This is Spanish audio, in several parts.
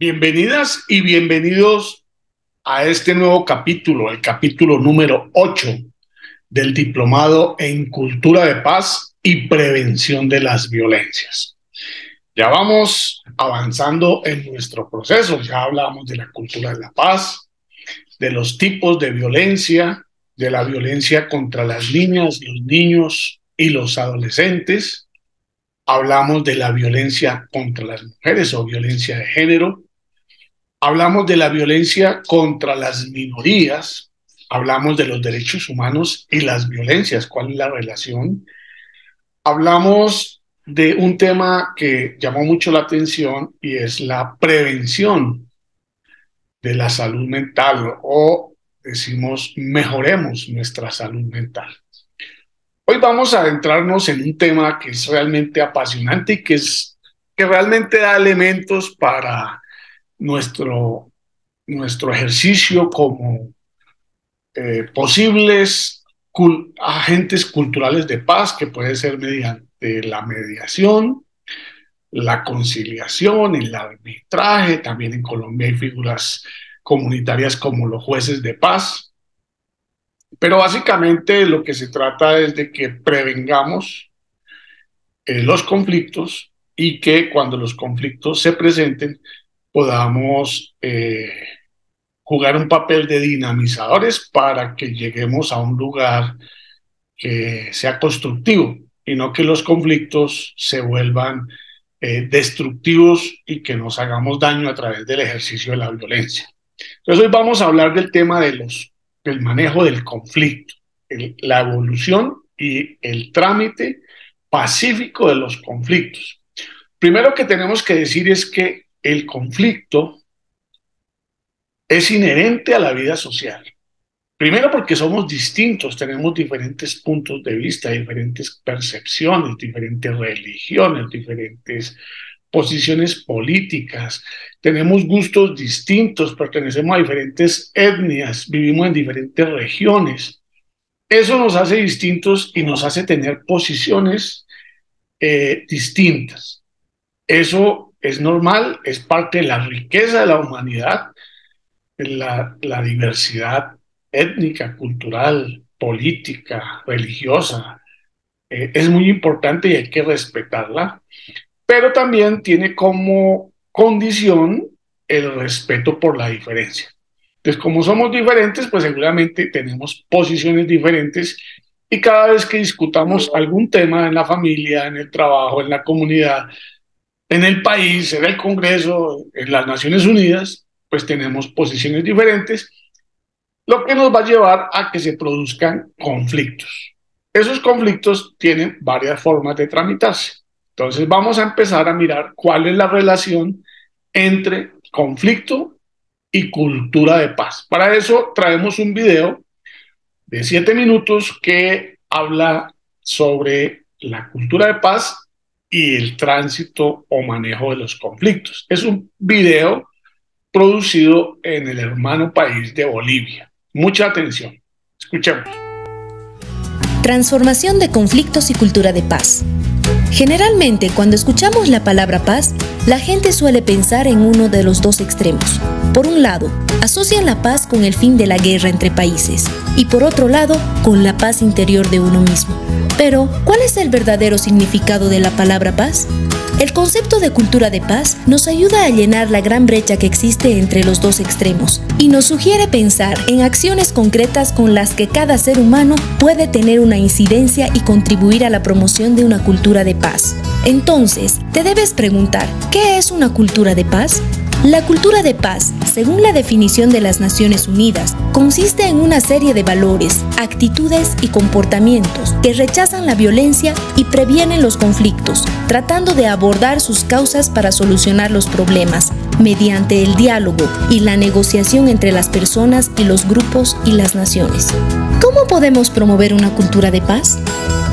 Bienvenidas y bienvenidos a este nuevo capítulo, el capítulo número 8 del Diplomado en Cultura de Paz y Prevención de las Violencias. Ya vamos avanzando en nuestro proceso, ya hablamos de la cultura de la paz, de los tipos de violencia, de la violencia contra las niñas, los niños y los adolescentes. Hablamos de la violencia contra las mujeres o violencia de género. Hablamos de la violencia contra las minorías, hablamos de los derechos humanos y las violencias, cuál es la relación. Hablamos de un tema que llamó mucho la atención y es la prevención de la salud mental, o decimos mejoremos nuestra salud mental. Hoy vamos a adentrarnos en un tema que es realmente apasionante y que realmente da elementos para nuestro ejercicio como posibles agentes culturales de paz, que puede ser mediante la mediación, la conciliación, el arbitraje. También en Colombia hay figuras comunitarias como los jueces de paz. Pero básicamente lo que se trata es de que prevengamos los conflictos y que cuando los conflictos se presenten podamos jugar un papel de dinamizadores para que lleguemos a un lugar que sea constructivo y no que los conflictos se vuelvan destructivos y que nos hagamos daño a través del ejercicio de la violencia. Entonces hoy vamos a hablar del tema del manejo del conflicto, la evolución y el trámite pacífico de los conflictos. Primero que tenemos que decir es que el conflicto es inherente a la vida social. Primero porque somos distintos, tenemos diferentes puntos de vista, diferentes percepciones, diferentes religiones, diferentes posiciones políticas, tenemos gustos distintos, pertenecemos a diferentes etnias, vivimos en diferentes regiones. Eso nos hace distintos y nos hace tener posiciones distintas. Eso es normal, es parte de la riqueza de la humanidad, la diversidad étnica, cultural, política, religiosa. Es muy importante y hay que respetarla, pero también tiene como condición el respeto por la diferencia. Entonces, como somos diferentes, pues seguramente tenemos posiciones diferentes y cada vez que discutamos algún tema en la familia, en el trabajo, en la comunidad, en el país, en el Congreso, en las Naciones Unidas, pues tenemos posiciones diferentes, lo que nos va a llevar a que se produzcan conflictos. Esos conflictos tienen varias formas de tramitarse. Entonces vamos a empezar a mirar cuál es la relación entre conflicto y cultura de paz. Para eso traemos un video de 7 minutos que habla sobre la cultura de paz y el tránsito o manejo de los conflictos. Es un video producido en el hermano país de Bolivia. Mucha atención. Escuchemos. Transformación de conflictos y cultura de paz. Generalmente, cuando escuchamos la palabra paz, la gente suele pensar en uno de los dos extremos. Por un lado, asocian la paz con el fin de la guerra entre países y por otro lado, con la paz interior de uno mismo. Pero, ¿cuál es el verdadero significado de la palabra paz? El concepto de cultura de paz nos ayuda a llenar la gran brecha que existe entre los dos extremos y nos sugiere pensar en acciones concretas con las que cada ser humano puede tener una incidencia y contribuir a la promoción de una cultura de paz. Entonces, te debes preguntar, ¿qué es una cultura de paz? La cultura de paz, según la definición de las Naciones Unidas, consiste en una serie de valores, actitudes y comportamientos que rechazan la violencia y previenen los conflictos, tratando de abordar sus causas para solucionar los problemas, mediante el diálogo y la negociación entre las personas y los grupos y las naciones. ¿Cómo podemos promover una cultura de paz?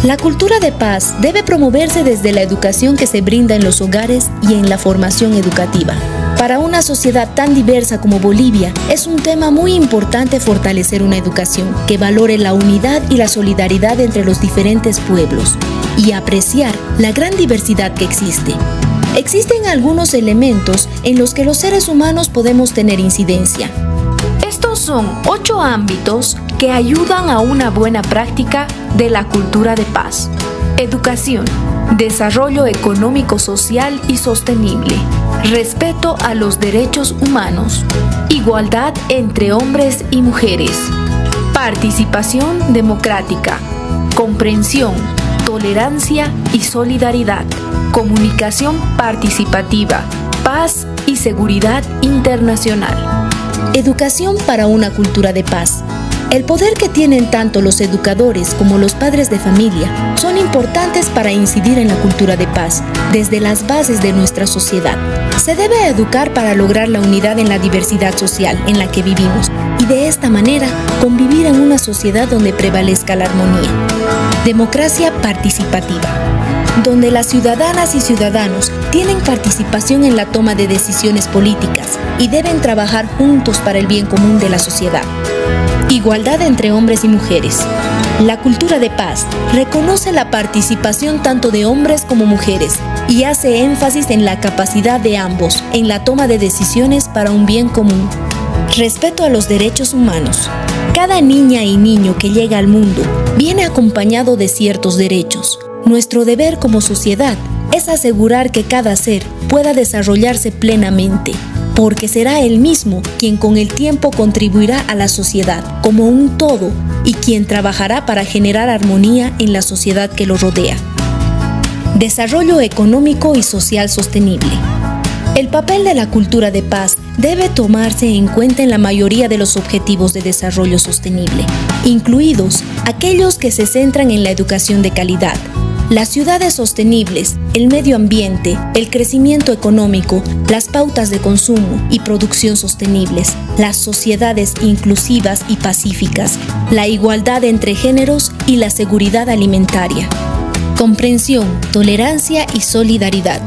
La cultura de paz debe promoverse desde la educación que se brinda en los hogares y en la formación educativa. Para una sociedad tan diversa como Bolivia, es un tema muy importante fortalecer una educación que valore la unidad y la solidaridad entre los diferentes pueblos y apreciar la gran diversidad que existe. existen algunos elementos en los que los seres humanos podemos tener incidencia. Estos son 8 ámbitos que ayudan a una buena práctica de la cultura de paz. Educación, desarrollo económico, social y sostenible, respeto a los derechos humanos, igualdad entre hombres y mujeres, participación democrática, comprensión, tolerancia y solidaridad, comunicación participativa, paz y seguridad internacional. Educación para una cultura de paz. El poder que tienen tanto los educadores como los padres de familia son importantes para incidir en la cultura de paz desde las bases de nuestra sociedad. Se debe educar para lograr la unidad en la diversidad social en la que vivimos y de esta manera convivir en una sociedad donde prevalezca la armonía. Democracia participativa, donde las ciudadanas y ciudadanos tienen participación en la toma de decisiones políticas y deben trabajar juntos para el bien común de la sociedad. Igualdad entre hombres y mujeres. La cultura de paz reconoce la participación tanto de hombres como mujeres y hace énfasis en la capacidad de ambos en la toma de decisiones para un bien común. Respeto a los derechos humanos. Cada niña y niño que llega al mundo viene acompañado de ciertos derechos. Nuestro deber como sociedad es asegurar que cada ser pueda desarrollarse plenamente, porque será él mismo quien con el tiempo contribuirá a la sociedad como un todo y quien trabajará para generar armonía en la sociedad que lo rodea. Desarrollo económico y social sostenible. El papel de la cultura de paz debe tomarse en cuenta en la mayoría de los objetivos de desarrollo sostenible, incluidos aquellos que se centran en la educación de calidad, las ciudades sostenibles, el medio ambiente, el crecimiento económico, las pautas de consumo y producción sostenibles, las sociedades inclusivas y pacíficas, la igualdad entre géneros y la seguridad alimentaria. Comprensión, tolerancia y solidaridad.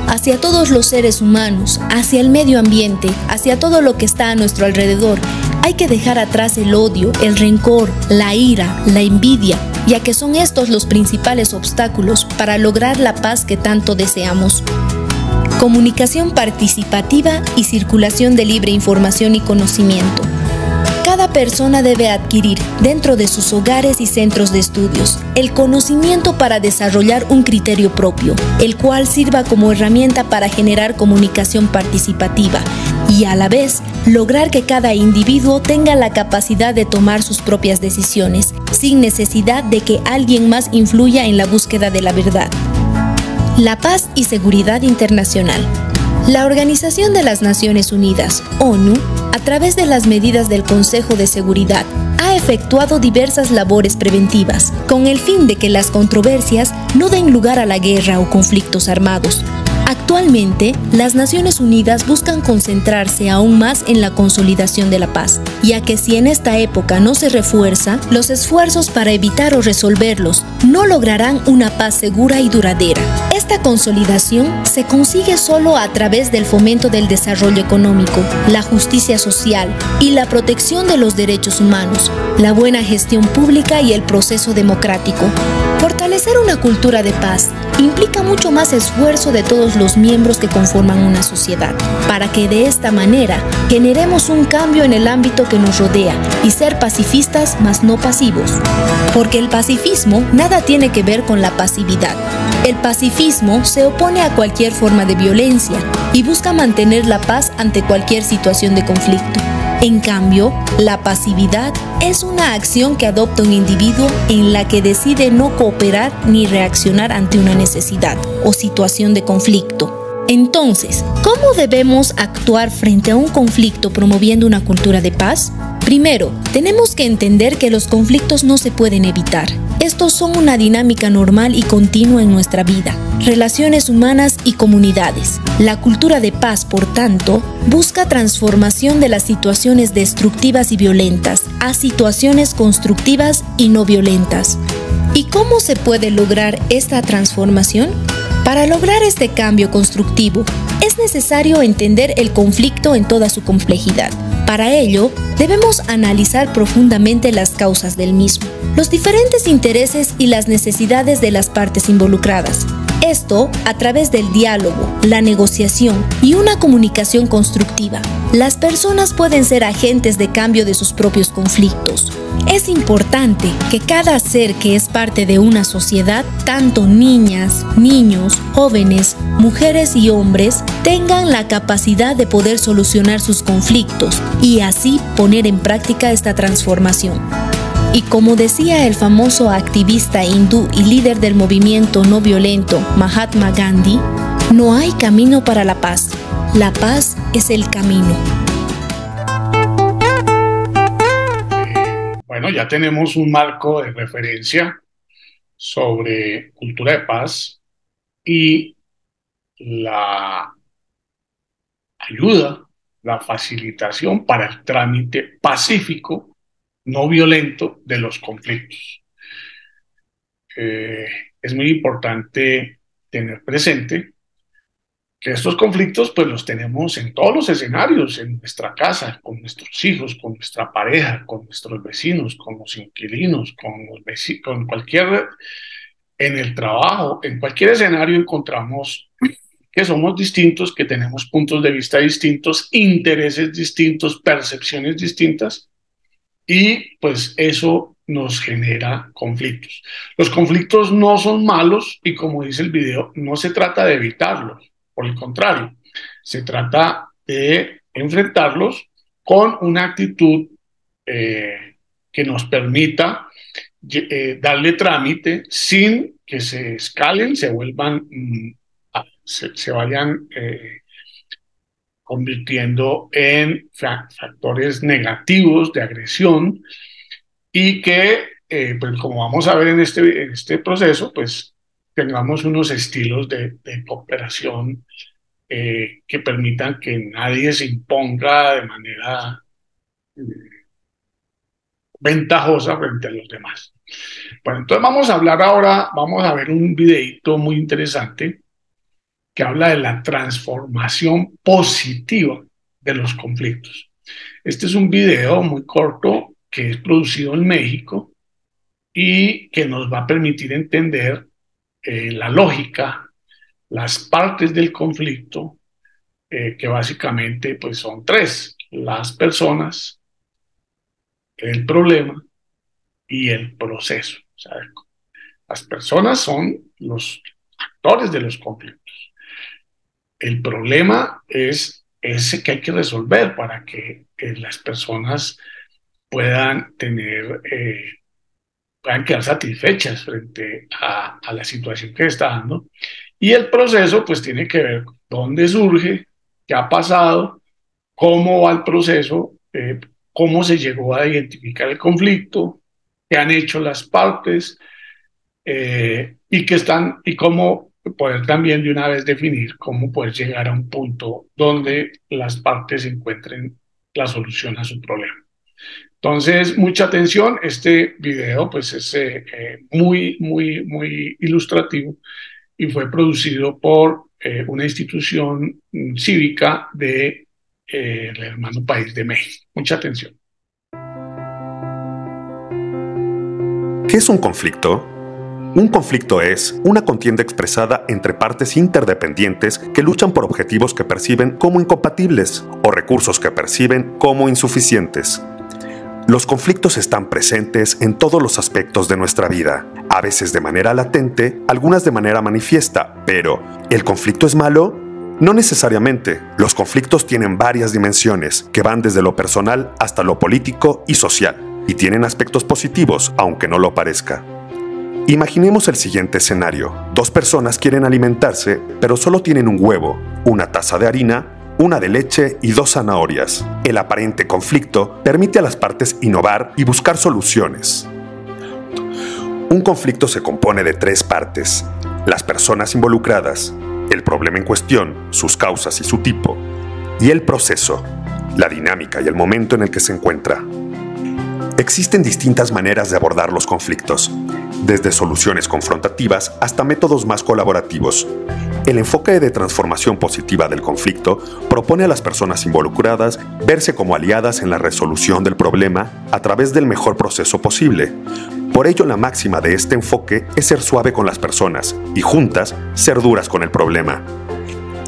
Hacia todos los seres humanos, hacia el medio ambiente, hacia todo lo que está a nuestro alrededor. Hay que dejar atrás el odio, el rencor, la ira, la envidia, ya que son estos los principales obstáculos para lograr la paz que tanto deseamos. Comunicación participativa y circulación de libre información y conocimiento. Cada persona debe adquirir, dentro de sus hogares y centros de estudios, el conocimiento para desarrollar un criterio propio, el cual sirva como herramienta para generar comunicación participativa y, a la vez, lograr que cada individuo tenga la capacidad de tomar sus propias decisiones, sin necesidad de que alguien más influya en la búsqueda de la verdad. La paz y seguridad internacional. La Organización de las Naciones Unidas, ONU, a través de las medidas del Consejo de Seguridad, ha efectuado diversas labores preventivas, con el fin de que las controversias no den lugar a la guerra o conflictos armados. Actualmente, las Naciones Unidas buscan concentrarse aún más en la consolidación de la paz, ya que si en esta época no se refuerza, los esfuerzos para evitar o resolverlos no lograrán una paz segura y duradera. Esta consolidación se consigue solo a través del fomento del desarrollo económico, la justicia social y la protección de los derechos humanos, la buena gestión pública y el proceso democrático. Fortalecer una cultura de paz implica mucho más esfuerzo de todos los miembros que conforman una sociedad, para que de esta manera generemos un cambio en el ámbito que nos rodea y ser pacifistas más no pasivos. Porque el pacifismo nada tiene que ver con la pasividad. El pacifismo se opone a cualquier forma de violencia y busca mantener la paz ante cualquier situación de conflicto. En cambio, la pasividad es una acción que adopta un individuo en la que decide no cooperar ni reaccionar ante una necesidad o situación de conflicto. Entonces, ¿cómo debemos actuar frente a un conflicto promoviendo una cultura de paz? Primero, tenemos que entender que los conflictos no se pueden evitar. Estos son una dinámica normal y continua en nuestra vida, relaciones humanas y comunidades. La cultura de paz, por tanto, busca transformación de las situaciones destructivas y violentas a situaciones constructivas y no violentas. ¿Y cómo se puede lograr esta transformación? Para lograr este cambio constructivo, es necesario entender el conflicto en toda su complejidad. Para ello, debemos analizar profundamente las causas del mismo, los diferentes intereses y las necesidades de las partes involucradas. Esto a través del diálogo, la negociación y una comunicación constructiva. Las personas pueden ser agentes de cambio de sus propios conflictos. Es importante que cada ser que es parte de una sociedad, tanto niñas, niños, jóvenes, mujeres y hombres, tengan la capacidad de poder solucionar sus conflictos y así poner en práctica esta transformación. Y como decía el famoso activista hindú y líder del movimiento no violento Mahatma Gandhi, no hay camino para la paz es el camino. Bueno, ya tenemos un marco de referencia sobre cultura de paz y la ayuda, la facilitación para el trámite pacífico, no violento de los conflictos. Es muy importante tener presente que estos conflictos pues los tenemos en todos los escenarios, en nuestra casa, con nuestros hijos, con nuestra pareja, con nuestros vecinos, con los inquilinos, con cualquier, en el trabajo, en cualquier escenario encontramos que somos distintos, que tenemos puntos de vista distintos, intereses distintos, percepciones distintas, y pues eso nos genera conflictos. Los conflictos no son malos y, como dice el video, no se trata de evitarlos, por el contrario, se trata de enfrentarlos con una actitud que nos permita darle trámite sin que se escalen, se vuelvan, se vayan convirtiendo en factores negativos de agresión, y que, pues como vamos a ver en este proceso, pues tengamos unos estilos de cooperación que permitan que nadie se imponga de manera ventajosa frente a los demás. Bueno, entonces vamos a hablar ahora, vamos a ver un videito muy interesante que habla de la transformación positiva de los conflictos. Este es un video muy corto que es producido en México y que nos va a permitir entender la lógica, las partes del conflicto, que básicamente pues son tres: las personas, el problema y el proceso. O sea, las personas son los actores de los conflictos. El problema es ese que hay que resolver para que las personas puedan puedan quedar satisfechas frente a la situación que está dando. Y el proceso pues tiene que ver con dónde surge, qué ha pasado, cómo va el proceso, cómo se llegó a identificar el conflicto, qué han hecho las partes, y cómo poder también de una vez definir cómo poder llegar a un punto donde las partes encuentren la solución a su problema. Entonces, mucha atención. Este video pues es muy ilustrativo y fue producido por una institución cívica del hermano país de México. Mucha atención. ¿Qué es un conflicto? Un conflicto es una contienda expresada entre partes interdependientes que luchan por objetivos que perciben como incompatibles o recursos que perciben como insuficientes. Los conflictos están presentes en todos los aspectos de nuestra vida, a veces de manera latente, algunas de manera manifiesta, pero ¿el conflicto es malo? No necesariamente. Los conflictos tienen varias dimensiones que van desde lo personal hasta lo político y social, y tienen aspectos positivos, aunque no lo parezca. Imaginemos el siguiente escenario. Dos personas quieren alimentarse, pero solo tienen un huevo, una taza de harina, una de leche y 2 zanahorias. El aparente conflicto permite a las partes innovar y buscar soluciones. Un conflicto se compone de 3 partes: las personas involucradas, el problema en cuestión, sus causas y su tipo, y el proceso, la dinámica y el momento en el que se encuentra. Existen distintas maneras de abordar los conflictos, desde soluciones confrontativas hasta métodos más colaborativos. El enfoque de transformación positiva del conflicto propone a las personas involucradas verse como aliadas en la resolución del problema a través del mejor proceso posible. Por ello, la máxima de este enfoque es ser suave con las personas y juntas ser duras con el problema.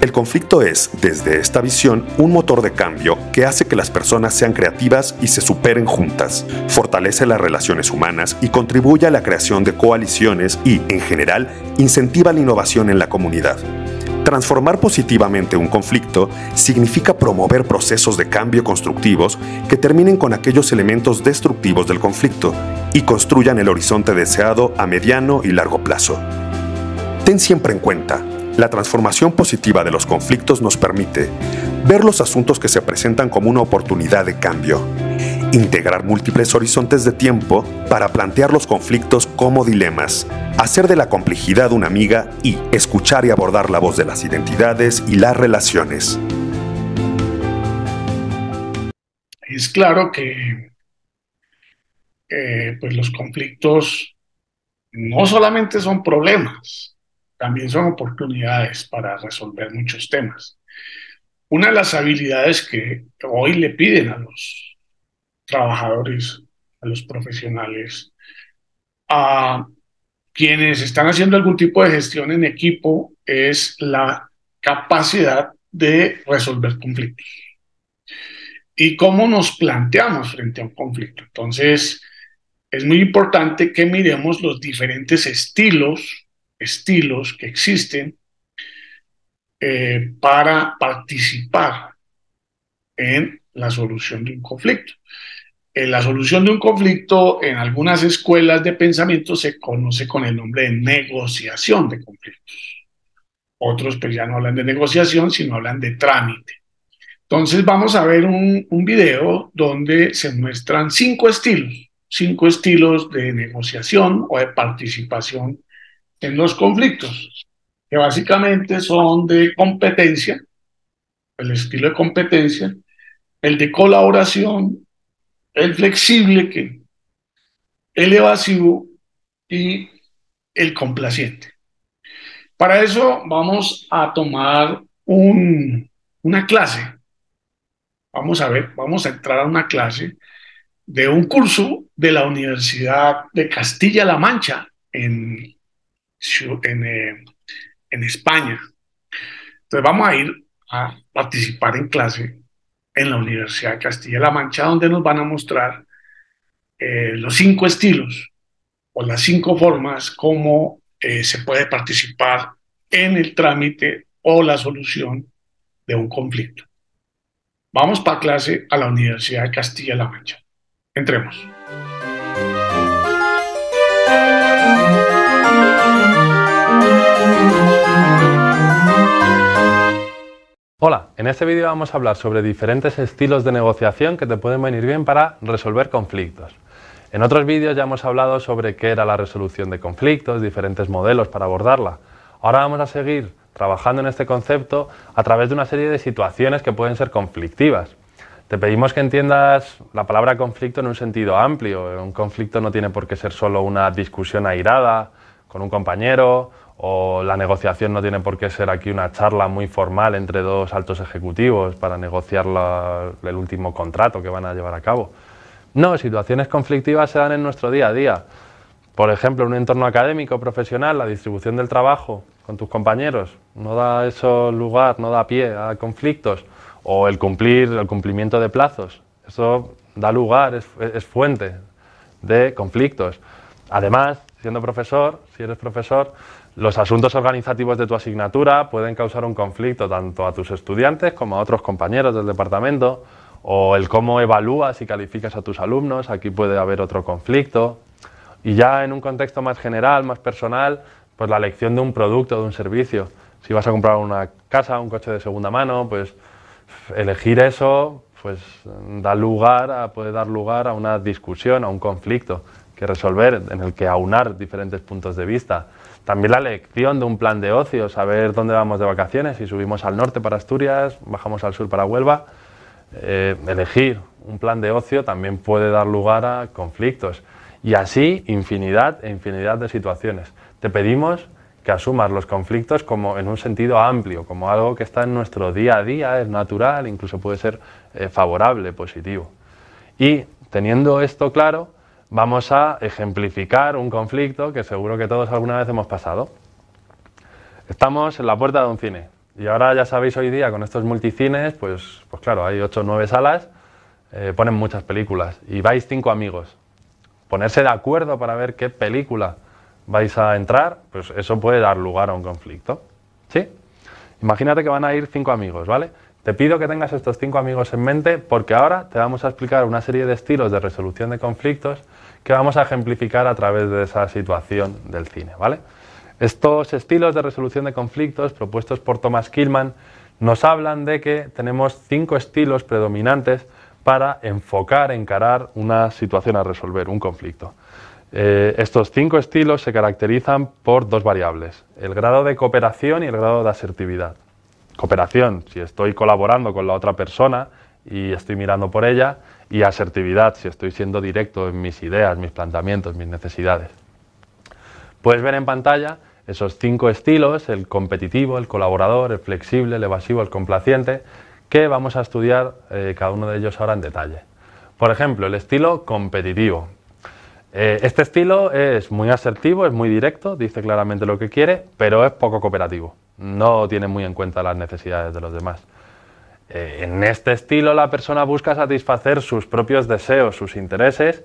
El conflicto es, desde esta visión, un motor de cambio que hace que las personas sean creativas y se superen juntas, fortalece las relaciones humanas y contribuye a la creación de coaliciones y, en general, incentiva la innovación en la comunidad. Transformar positivamente un conflicto significa promover procesos de cambio constructivos que terminen con aquellos elementos destructivos del conflicto y construyan el horizonte deseado a mediano y largo plazo. Ten siempre en cuenta, la transformación positiva de los conflictos nos permite ver los asuntos que se presentan como una oportunidad de cambio, integrar múltiples horizontes de tiempo para plantear los conflictos como dilemas, hacer de la complejidad una amiga y escuchar y abordar la voz de las identidades y las relaciones. Es claro que pues los conflictos no solamente son problemas, también son oportunidades para resolver muchos temas. Una de las habilidades que hoy le piden a los trabajadores, a los profesionales, a quienes están haciendo algún tipo de gestión en equipo, es la capacidad de resolver conflictos. ¿Y cómo nos planteamos frente a un conflicto? Entonces, es muy importante que miremos los diferentes estilos que existen para participar en la solución de un conflicto. La solución de un conflicto en algunas escuelas de pensamiento se conoce con el nombre de negociación de conflictos. Otros pues ya no hablan de negociación, sino hablan de trámite. Entonces vamos a ver un video donde se muestran 5 estilos de negociación o de participación en los conflictos, que básicamente son de competencia, el estilo de competencia, el de colaboración, el flexible, el evasivo y el complaciente. Para eso vamos a tomar una clase. Vamos a entrar a una clase de un curso de la Universidad de Castilla-La Mancha en España. Entonces vamos a ir a participar en clase en la Universidad de Castilla-La Mancha, donde nos van a mostrar los 5 estilos o las 5 formas como se puede participar en el trámite o la solución de un conflicto. Vamos para clase a la Universidad de Castilla-La Mancha. Entremos. Hola, en este vídeo vamos a hablar sobre diferentes estilos de negociación que te pueden venir bien para resolver conflictos. En otros vídeos ya hemos hablado sobre qué era la resolución de conflictos, diferentes modelos para abordarla. Ahora vamos a seguir trabajando en este concepto a través de una serie de situaciones que pueden ser conflictivas. Te pedimos que entiendas la palabra conflicto en un sentido amplio. Un conflicto no tiene por qué ser solo una discusión airada con un compañero, o la negociación no tiene por qué ser aquí una charla muy formal entre 2 altos ejecutivos para negociar el último contrato que van a llevar a cabo. No, situaciones conflictivas se dan en nuestro día a día. Por ejemplo, en un entorno académico, profesional, la distribución del trabajo con tus compañeros no da eso lugar, no da pie a conflictos. O el cumplimiento de plazos, eso da lugar, es fuente de conflictos. Además, siendo profesor, si eres profesor, los asuntos organizativos de tu asignatura pueden causar un conflicto tanto a tus estudiantes como a otros compañeros del departamento, o el cómo evalúas y calificas a tus alumnos, aquí puede haber otro conflicto. Y ya en un contexto más general, más personal, pues la elección de un producto, de un servicio. Si vas a comprar una casa, un coche de segunda mano, pues elegir eso pues puede dar lugar a una discusión, a un conflicto que resolver, en el que aunar diferentes puntos de vista. También la elección de un plan de ocio, saber dónde vamos de vacaciones, si subimos al norte para Asturias, bajamos al sur para Huelva. Elegir un plan de ocio también puede dar lugar a conflictos. Y así infinidad de situaciones. Te pedimos que asumas los conflictos como en un sentido amplio, como algo que está en nuestro día a día, es natural, incluso puede ser favorable, positivo. Y teniendo esto claro, vamos a ejemplificar un conflicto que seguro que todos alguna vez hemos pasado. Estamos en la puerta de un cine y ahora ya sabéis hoy día con estos multicines, pues claro, hay 8 o 9 salas, ponen muchas películas y vais 5 amigos. Ponerse de acuerdo para ver qué película vais a entrar, pues eso puede dar lugar a un conflicto, ¿sí? Imagínate que van a ir 5 amigos, ¿vale? Te pido que tengas estos 5 amigos en mente porque ahora te vamos a explicar una serie de estilos de resolución de conflictos que vamos a ejemplificar a través de esa situación del cine, ¿vale? Estos estilos de resolución de conflictos propuestos por Thomas Kilmann nos hablan de que tenemos 5 estilos predominantes para encarar una situación a resolver, un conflicto. Estos 5 estilos se caracterizan por 2 variables, el grado de cooperación y el grado de asertividad. Cooperación, si estoy colaborando con la otra persona y estoy mirando por ella, y asertividad, si estoy siendo directo en mis ideas, mis planteamientos, mis necesidades. Puedes ver en pantalla esos 5 estilos, el competitivo, el colaborador, el flexible, el evasivo, el complaciente, que vamos a estudiar cada uno de ellos ahora en detalle. Por ejemplo, el estilo competitivo. Este estilo es muy asertivo, es muy directo, dice claramente lo que quiere, pero es poco cooperativo. No tiene muy en cuenta las necesidades de los demás. En este estilo la persona busca satisfacer sus propios deseos, sus intereses,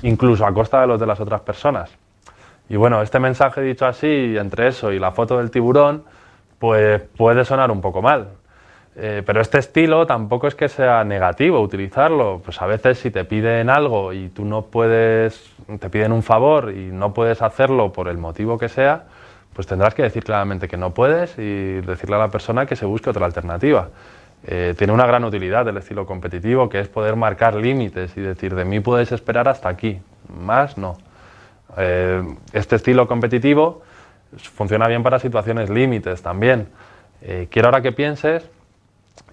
incluso a costa de los de las otras personas. Y bueno, este mensaje dicho así, entre eso y la foto del tiburón, pues puede sonar un poco mal. Pero este estilo tampoco es que sea negativo utilizarlo. Pues a veces si te piden algo y tú no puedes, te piden un favor y no puedes hacerlo por el motivo que sea, pues tendrás que decir claramente que no puedes y decirle a la persona que se busque otra alternativa. Tiene una gran utilidad el estilo competitivo, que es poder marcar límites y decir, de mí puedes esperar hasta aquí, más no. Este estilo competitivo funciona bien para situaciones límites también. Quiero ahora que pienses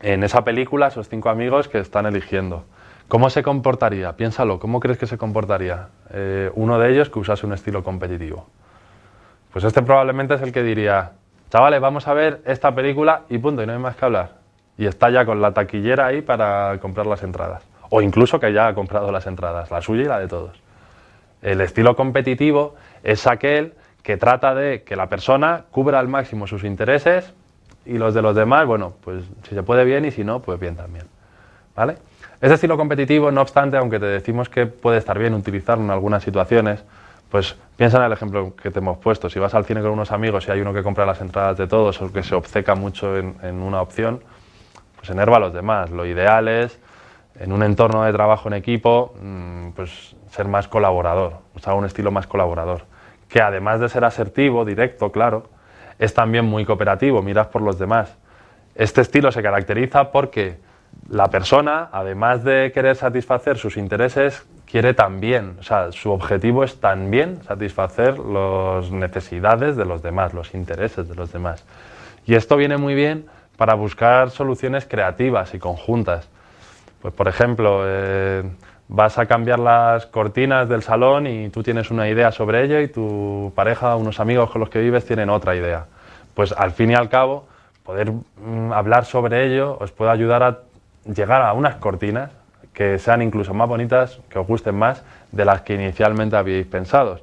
en esa película, esos 5 amigos que están eligiendo. ¿Cómo se comportaría? Piénsalo, ¿cómo crees que se comportaría uno de ellos que usase un estilo competitivo? Pues este probablemente es el que diría, chavales, vamos a ver esta película y punto, y no hay más que hablar. Y está ya con la taquillera ahí para comprar las entradas. O incluso que ya ha comprado las entradas, la suya y la de todos. El estilo competitivo es aquel que trata de que la persona cubra al máximo sus intereses y los de los demás, bueno, pues si se puede bien y si no, pues bien también, ¿vale? Ese estilo competitivo, no obstante, aunque te decimos que puede estar bien utilizarlo en algunas situaciones, pues piensa en el ejemplo que te hemos puesto. Si vas al cine con unos amigos y hay uno que compra las entradas de todos o que se obceca mucho en una opción, pues enerva a los demás. Lo ideal es, en un entorno de trabajo en equipo, pues ser más colaborador, usar un estilo más colaborador, que además de ser asertivo, directo, claro, es también muy cooperativo, miras por los demás. Este estilo se caracteriza porque la persona, además de querer satisfacer sus intereses, quiere también, o sea, su objetivo es también satisfacer las necesidades de los demás, los intereses de los demás. Y esto viene muy bien para buscar soluciones creativas y conjuntas. Pues por ejemplo, vas a cambiar las cortinas del salón y tú tienes una idea sobre ello y tu pareja, unos amigos con los que vives tienen otra idea. Pues al fin y al cabo, poder hablar sobre ello os puede ayudar a llegar a unas cortinas que sean incluso más bonitas, que os gusten más de las que inicialmente habíais pensado.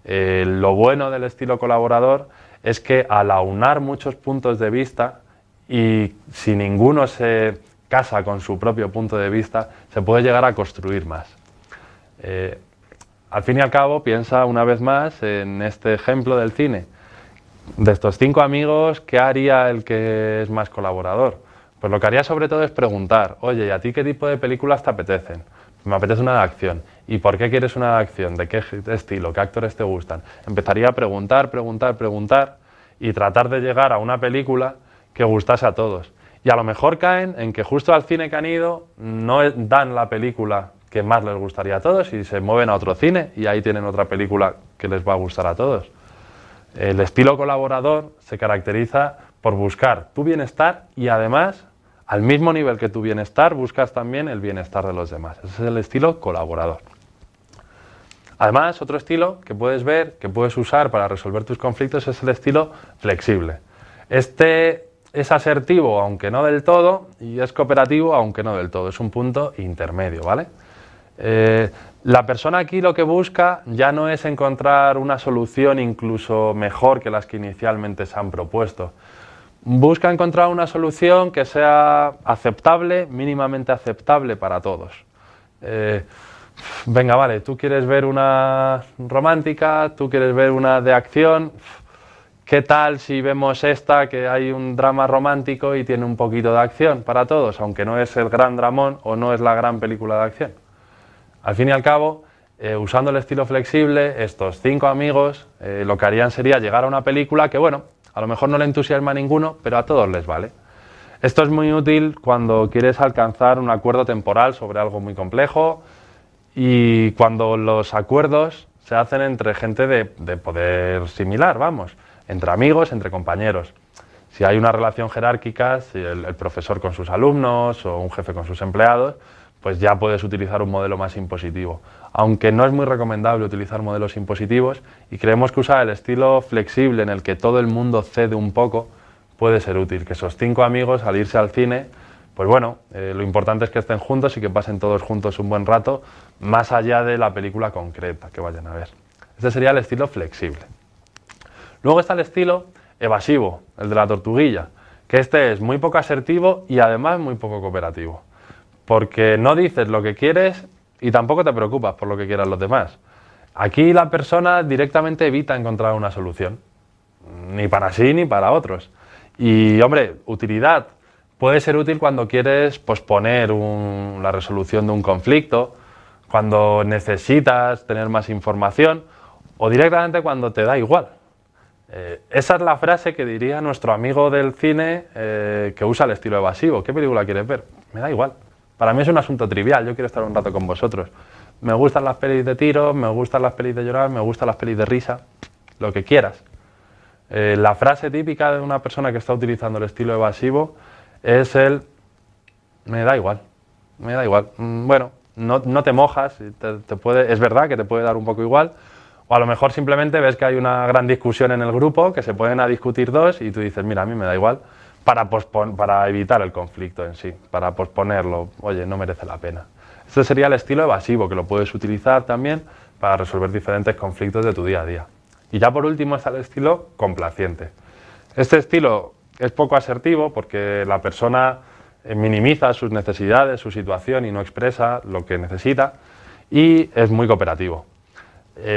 Lo bueno del estilo colaborador es que al aunar muchos puntos de vista y si ninguno se casa con su propio punto de vista, se puede llegar a construir más. Al fin y al cabo, piensa una vez más en este ejemplo del cine. De estos 5 amigos, ¿qué haría el que es más colaborador? Pues lo que haría sobre todo es preguntar, oye, ¿y a ti qué tipo de películas te apetecen? Me apetece una de acción. ¿Y por qué quieres una de acción? ¿De qué estilo? ¿Qué actores te gustan? Empezaría a preguntar y tratar de llegar a una película que gustase a todos. Y a lo mejor caen en que justo al cine que han ido no dan la película que más les gustaría a todos y se mueven a otro cine y ahí tienen otra película que les va a gustar a todos. El estilo colaborador se caracteriza por buscar tu bienestar y además, al mismo nivel que tu bienestar, buscas también el bienestar de los demás. Ese es el estilo colaborador. Además, otro estilo que puedes ver, que puedes usar para resolver tus conflictos es el estilo flexible. Este es asertivo, aunque no del todo, y es cooperativo, aunque no del todo. Es un punto intermedio, ¿vale? La persona aquí lo que busca ya no es encontrar una solución incluso mejor que las que inicialmente se han propuesto. Busca encontrar una solución que sea aceptable, mínimamente aceptable para todos. Venga, vale, tú quieres ver una romántica, tú quieres ver una de acción. ¿Qué tal si vemos esta, que hay un drama romántico y tiene un poquito de acción para todos, aunque no es el gran dramón o no es la gran película de acción? Al fin y al cabo, usando el estilo flexible, estos 5 amigos lo que harían sería llegar a una película que, bueno, a lo mejor no le entusiasma a ninguno, pero a todos les vale. Esto es muy útil cuando quieres alcanzar un acuerdo temporal sobre algo muy complejo y cuando los acuerdos se hacen entre gente de poder similar, vamos, entre amigos, entre compañeros. Si hay una relación jerárquica, si el profesor con sus alumnos o un jefe con sus empleados, pues ya puedes utilizar un modelo más impositivo. Aunque no es muy recomendable utilizar modelos impositivos y creemos que usar el estilo flexible en el que todo el mundo cede un poco puede ser útil. Que esos 5 amigos al irse al cine, pues bueno, lo importante es que estén juntos y que pasen todos juntos un buen rato, más allá de la película concreta que vayan a ver. Este sería el estilo flexible. Luego está el estilo evasivo, el de la tortuguilla, que este es muy poco asertivo y además muy poco cooperativo. Porque no dices lo que quieres y tampoco te preocupas por lo que quieran los demás. Aquí la persona directamente evita encontrar una solución, ni para sí ni para otros. Y, hombre, utilidad. Puede ser útil cuando quieres posponer la resolución de un conflicto, cuando necesitas tener más información o directamente cuando te da igual. Esa es la frase que diría nuestro amigo del cine que usa el estilo evasivo. ¿Qué película quieres ver? Me da igual. Para mí es un asunto trivial, yo quiero estar un rato con vosotros. Me gustan las pelis de tiros, me gustan las pelis de llorar, me gustan las pelis de risa, lo que quieras. La frase típica de una persona que está utilizando el estilo evasivo es el me da igual, me da igual. Bueno, no te mojas, es verdad que te puede dar un poco igual, o a lo mejor simplemente ves que hay una gran discusión en el grupo, que se pueden a discutir dos y tú dices, mira, a mí me da igual, para evitar el conflicto en sí, para posponerlo, oye, no merece la pena. Este sería el estilo evasivo, que lo puedes utilizar también para resolver diferentes conflictos de tu día a día. Y ya por último está el estilo complaciente. Este estilo es poco asertivo porque la persona minimiza sus necesidades, su situación y no expresa lo que necesita, y es muy cooperativo.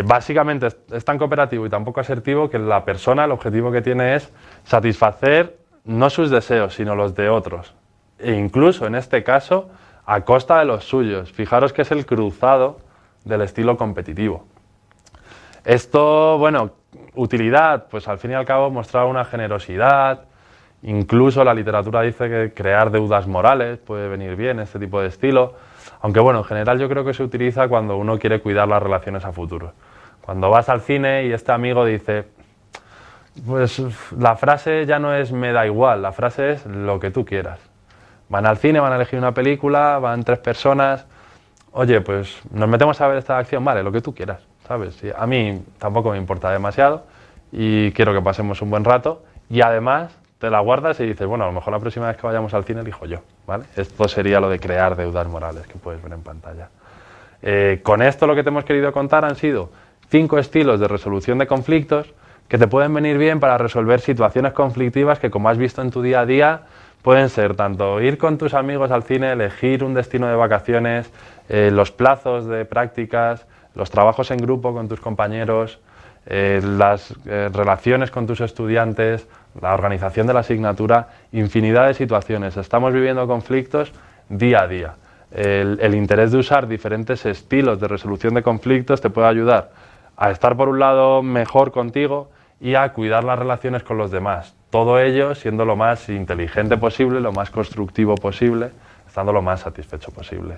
Básicamente es tan cooperativo y tan poco asertivo que la persona, el objetivo que tiene es satisfacer no sus deseos, sino los de otros. E incluso en este caso, a costa de los suyos. Fijaros que es el cruzado del estilo competitivo. Esto, bueno, utilidad, pues al fin y al cabo mostrar una generosidad. Incluso la literatura dice que crear deudas morales puede venir bien, este tipo de estilo. Aunque bueno, en general yo creo que se utiliza cuando uno quiere cuidar las relaciones a futuro. Cuando vas al cine y este amigo dice, pues la frase ya no es me da igual, la frase es lo que tú quieras. Van al cine, van a elegir una película, van 3 personas, oye, pues nos metemos a ver esta acción, vale, lo que tú quieras, ¿sabes? Sí, a mí tampoco me importa demasiado y quiero que pasemos un buen rato y además te la guardas y dices, bueno, a lo mejor la próxima vez que vayamos al cine elijo yo, ¿vale? Esto sería lo de crear deudas morales que puedes ver en pantalla. Con esto lo que te hemos querido contar han sido 5 estilos de resolución de conflictos que te pueden venir bien para resolver situaciones conflictivas que, como has visto en tu día a día, pueden ser tanto ir con tus amigos al cine, elegir un destino de vacaciones, los plazos de prácticas, los trabajos en grupo con tus compañeros, las relaciones con tus estudiantes, la organización de la asignatura, infinidad de situaciones. Estamos viviendo conflictos día a día. El interés de usar diferentes estilos de resolución de conflictos te puede ayudar a estar, por un lado, mejor contigo y a cuidar las relaciones con los demás. Todo ello siendo lo más inteligente posible, lo más constructivo posible, estando lo más satisfecho posible.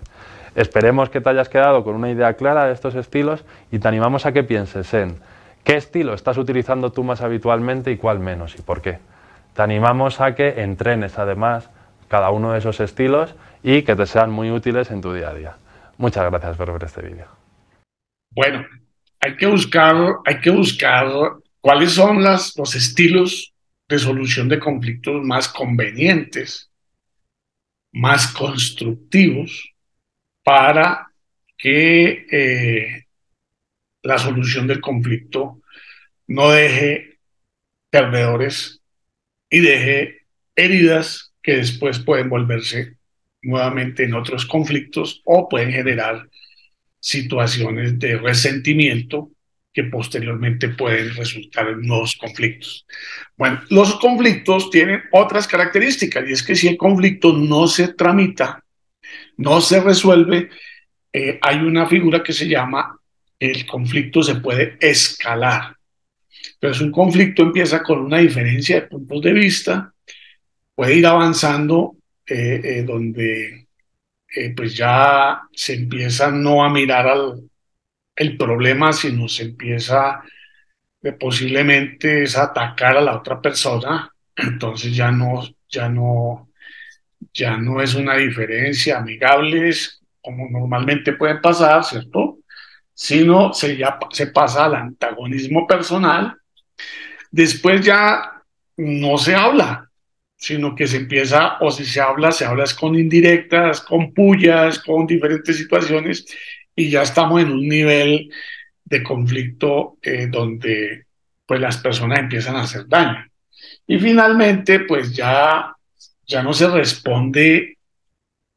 Esperemos que te hayas quedado con una idea clara de estos estilos y te animamos a que pienses en qué estilo estás utilizando tú más habitualmente y cuál menos y por qué. Te animamos a que entrenes además cada uno de esos estilos y que te sean muy útiles en tu día a día. Muchas gracias por ver este vídeo. Bueno, hay que buscar cuáles son los estilos de solución de conflictos más convenientes, más constructivos para que la solución del conflicto no deje perdedores y deje heridas que después pueden volverse nuevamente en otros conflictos o pueden generar situaciones de resentimiento que posteriormente pueden resultar en nuevos conflictos. Bueno, los conflictos tienen otras características y es que si el conflicto no se tramita, no se resuelve, hay una figura que se llama el conflicto se puede escalar. Entonces un conflicto empieza con una diferencia de puntos de vista, puede ir avanzando donde pues ya se empieza no a mirar el problema, sino se empieza posiblemente es atacar a la otra persona. Entonces ya no es una diferencia amigable como normalmente puede pasar, ¿cierto? Sino se pasa al antagonismo personal. Después ya no se habla, sino que se empieza, o si se habla es con indirectas, con pullas, con diferentes situaciones, y ya estamos en un nivel de conflicto donde pues las personas empiezan a hacer daño. Y finalmente, pues ya no se responde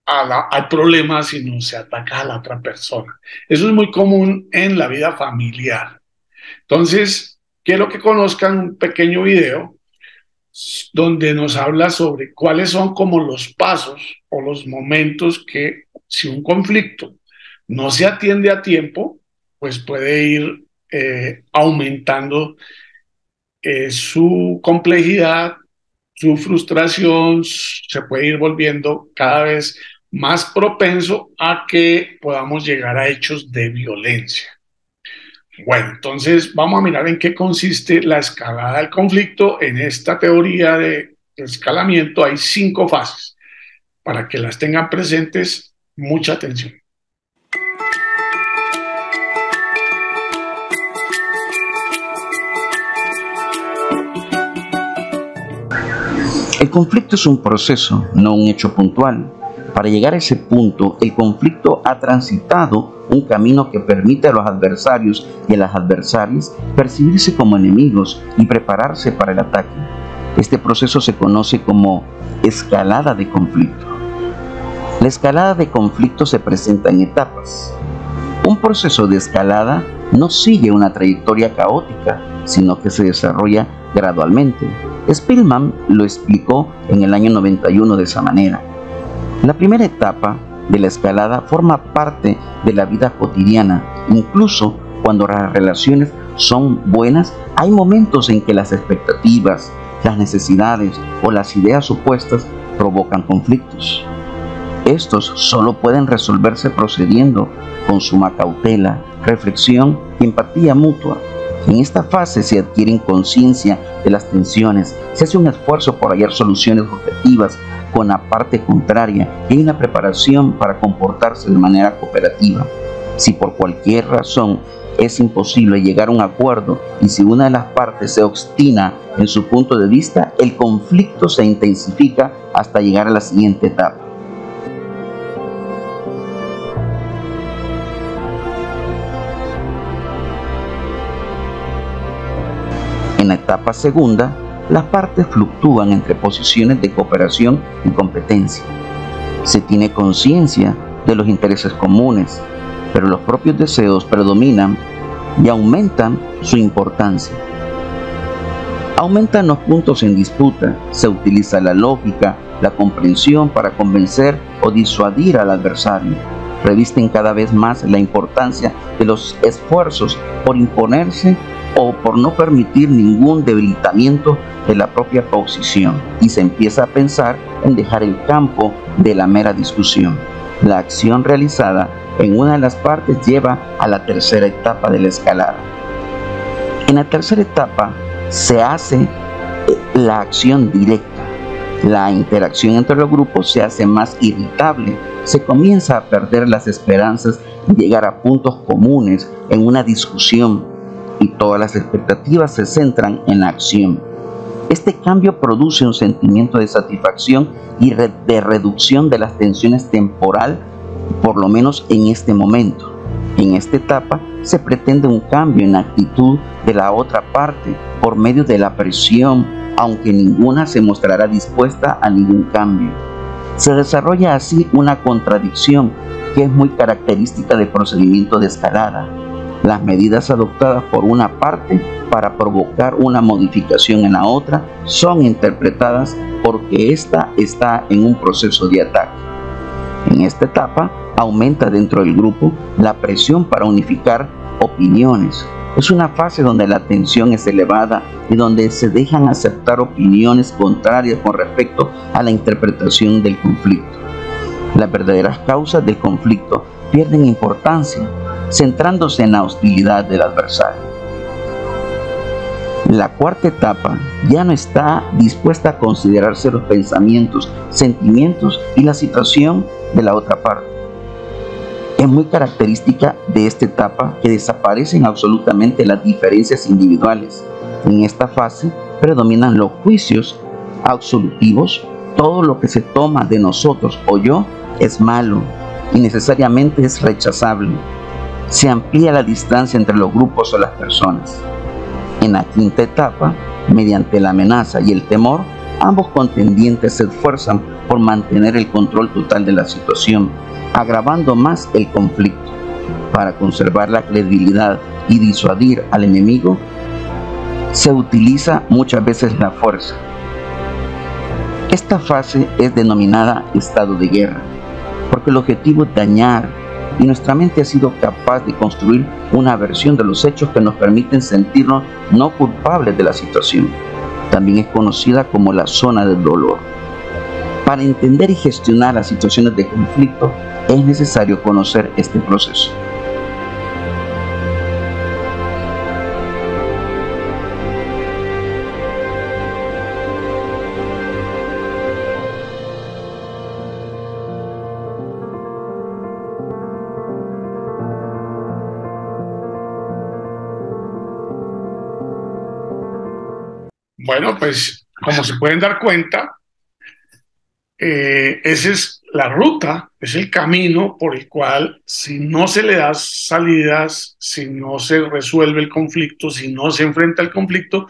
al problema, sino se ataca a la otra persona. Eso es muy común en la vida familiar. Entonces, quiero que conozcan un pequeño video donde nos habla sobre cuáles son como los pasos o los momentos que si un conflicto no se atiende a tiempo, pues puede ir aumentando su complejidad, su frustración, se puede ir volviendo cada vez más propenso a que podamos llegar a hechos de violencia. Bueno, entonces vamos a mirar en qué consiste la escalada del conflicto. En esta teoría de escalamiento hay 5 fases. Para que las tengan presentes, mucha atención. El conflicto es un proceso, no un hecho puntual. Para llegar a ese punto, el conflicto ha transitado un camino que permite a los adversarios y a las adversarias percibirse como enemigos y prepararse para el ataque. Este proceso se conoce como escalada de conflicto. La escalada de conflicto se presenta en etapas. Un proceso de escalada no sigue una trayectoria caótica, sino que se desarrolla gradualmente. Spearman lo explicó en el año 91 de esa manera. La primera etapa de la escalada forma parte de la vida cotidiana. Incluso cuando las relaciones son buenas, hay momentos en que las expectativas, las necesidades o las ideas opuestas provocan conflictos. Estos solo pueden resolverse procediendo con suma cautela, reflexión y empatía mutua. En esta fase se adquiere conciencia de las tensiones, se hace un esfuerzo por hallar soluciones objetivas con la parte contraria y hay una preparación para comportarse de manera cooperativa. Si por cualquier razón es imposible llegar a un acuerdo y si una de las partes se obstina en su punto de vista, el conflicto se intensifica hasta llegar a la siguiente etapa. En la etapa segunda, las partes fluctúan entre posiciones de cooperación y competencia. Se tiene conciencia de los intereses comunes, pero los propios deseos predominan y aumentan su importancia. Aumentan los puntos en disputa, se utiliza la lógica, la comprensión para convencer o disuadir al adversario. Revisten cada vez más la importancia de los esfuerzos por imponerse o por no permitir ningún debilitamiento de la propia posición y se empieza a pensar en dejar el campo de la mera discusión. La acción realizada en una de las partes lleva a la tercera etapa de la escalada. En la tercera etapa se hace la acción directa. La interacción entre los grupos se hace más irritable, se comienza a perder las esperanzas de llegar a puntos comunes en una discusión y todas las expectativas se centran en la acción. Este cambio produce un sentimiento de satisfacción y de reducción de las tensiones temporal, por lo menos en este momento. En esta etapa se pretende un cambio en la actitud de la otra parte por medio de la presión, aunque ninguna se mostrará dispuesta a ningún cambio. Se desarrolla así una contradicción que es muy característica del procedimiento de escalada. Las medidas adoptadas por una parte para provocar una modificación en la otra son interpretadas porque ésta está en un proceso de ataque. En esta etapa aumenta dentro del grupo la presión para unificar opiniones. Es una fase donde la tensión es elevada y donde se dejan aceptar opiniones contrarias con respecto a la interpretación del conflicto. Las verdaderas causas del conflicto pierden importancia, centrándose en la hostilidad del adversario. La cuarta etapa ya no está dispuesta a considerarse los pensamientos, sentimientos y la situación de la otra parte. Es muy característica de esta etapa que desaparecen absolutamente las diferencias individuales. En esta fase predominan los juicios absolutivos. Todo lo que se toma de nosotros o yo es malo y necesariamente es rechazable. Se amplía la distancia entre los grupos o las personas. En la quinta etapa, mediante la amenaza y el temor, ambos contendientes se esfuerzan por mantener el control total de la situación, agravando más el conflicto. Para conservar la credibilidad y disuadir al enemigo, se utiliza muchas veces la fuerza. Esta fase es denominada estado de guerra, porque el objetivo es dañar, y nuestra mente ha sido capaz de construir una versión de los hechos que nos permiten sentirnos no culpables de la situación. También es conocida como la zona del dolor. Para entender y gestionar las situaciones de conflicto es necesario conocer este proceso. Bueno, pues como se pueden dar cuenta, esa es la ruta, es el camino por el cual, si no se le da salidas, si no se resuelve el conflicto, si no se enfrenta el conflicto,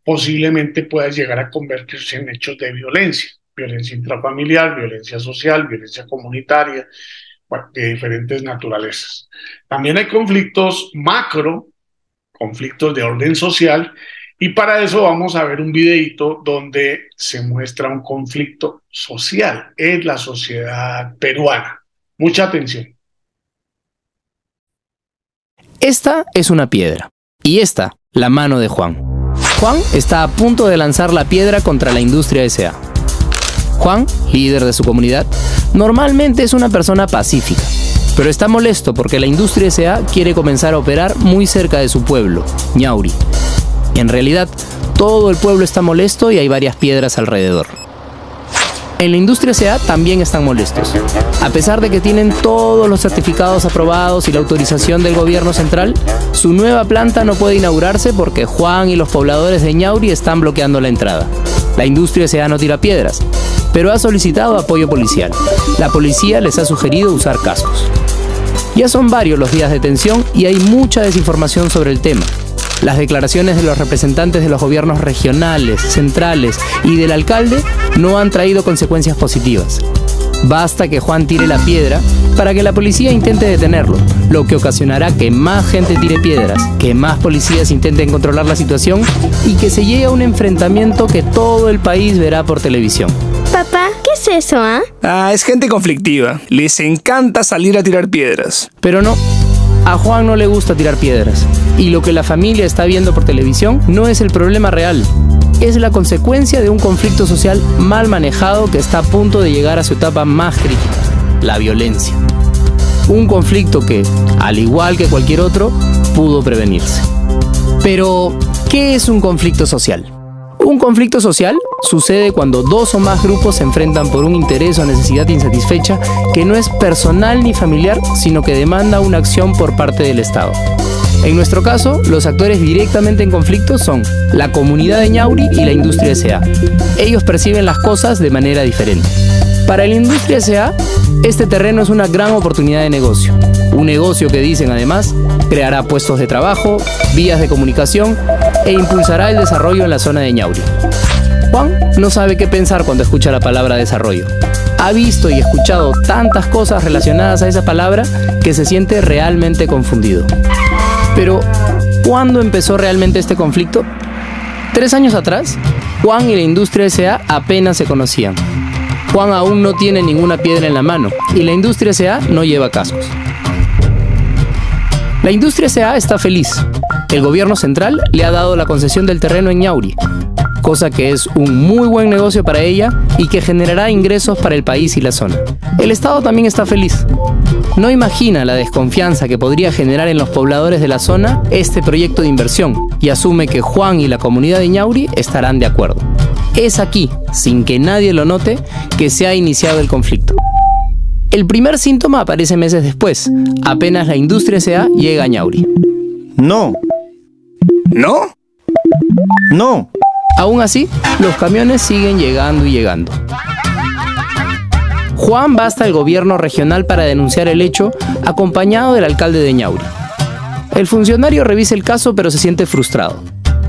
posiblemente pueda llegar a convertirse en hechos de violencia, violencia intrafamiliar, violencia social, violencia comunitaria, bueno, de diferentes naturalezas. También hay conflictos macro, conflictos de orden social, y para eso vamos a ver un videíto donde se muestra un conflicto social en la sociedad peruana. Mucha atención. Esta es una piedra y esta, la mano de Juan. Juan está a punto de lanzar la piedra contra la Industria S.A. Juan, líder de su comunidad, normalmente es una persona pacífica, pero está molesto porque la Industria S.A. quiere comenzar a operar muy cerca de su pueblo, Ñauri. En realidad, todo el pueblo está molesto y hay varias piedras alrededor. En la Industria S.A. también están molestos. A pesar de que tienen todos los certificados aprobados y la autorización del gobierno central, su nueva planta no puede inaugurarse porque Juan y los pobladores de Ñauri están bloqueando la entrada. La Industria S.A. no tira piedras, pero ha solicitado apoyo policial. La policía les ha sugerido usar cascos. Ya son varios los días de tensión y hay mucha desinformación sobre el tema. Las declaraciones de los representantes de los gobiernos regionales, centrales y del alcalde no han traído consecuencias positivas. Basta que Juan tire la piedra para que la policía intente detenerlo, lo que ocasionará que más gente tire piedras, que más policías intenten controlar la situación y que se llegue a un enfrentamiento que todo el país verá por televisión. Papá, ¿qué es eso, es gente conflictiva. Les encanta salir a tirar piedras. Pero no. A Juan no le gusta tirar piedras, y lo que la familia está viendo por televisión no es el problema real, es la consecuencia de un conflicto social mal manejado que está a punto de llegar a su etapa más crítica, la violencia. Un conflicto que, al igual que cualquier otro, pudo prevenirse. Pero, ¿qué es un conflicto social? Un conflicto social sucede cuando dos o más grupos se enfrentan por un interés o necesidad insatisfecha que no es personal ni familiar, sino que demanda una acción por parte del Estado. En nuestro caso, los actores directamente en conflicto son la comunidad de Ñauri y la Industria S.A. Ellos perciben las cosas de manera diferente. Para la Industria S.A., este terreno es una gran oportunidad de negocio. Un negocio que, dicen además, creará puestos de trabajo, vías de comunicación e impulsará el desarrollo en la zona de Ñauri. Juan no sabe qué pensar cuando escucha la palabra desarrollo. Ha visto y escuchado tantas cosas relacionadas a esa palabra que se siente realmente confundido. Pero, ¿cuándo empezó realmente este conflicto? 3 años atrás, Juan y la Industria S.A. apenas se conocían. Juan aún no tiene ninguna piedra en la mano y la Industria S.A. no lleva cascos. La Industria S.A. está feliz. El gobierno central le ha dado la concesión del terreno en Ñauri, cosa que es un muy buen negocio para ella y que generará ingresos para el país y la zona. El Estado también está feliz. No imagina la desconfianza que podría generar en los pobladores de la zona este proyecto de inversión y asume que Juan y la comunidad de Ñauri estarán de acuerdo. Es aquí, sin que nadie lo note, que se ha iniciado el conflicto. El primer síntoma aparece meses después, apenas la Industria S.A. llega a Ñauri. No. ¿No? No. Aún así, los camiones siguen llegando y llegando. Juan va hasta el gobierno regional para denunciar el hecho, acompañado del alcalde de Ñauri. El funcionario revisa el caso, pero se siente frustrado.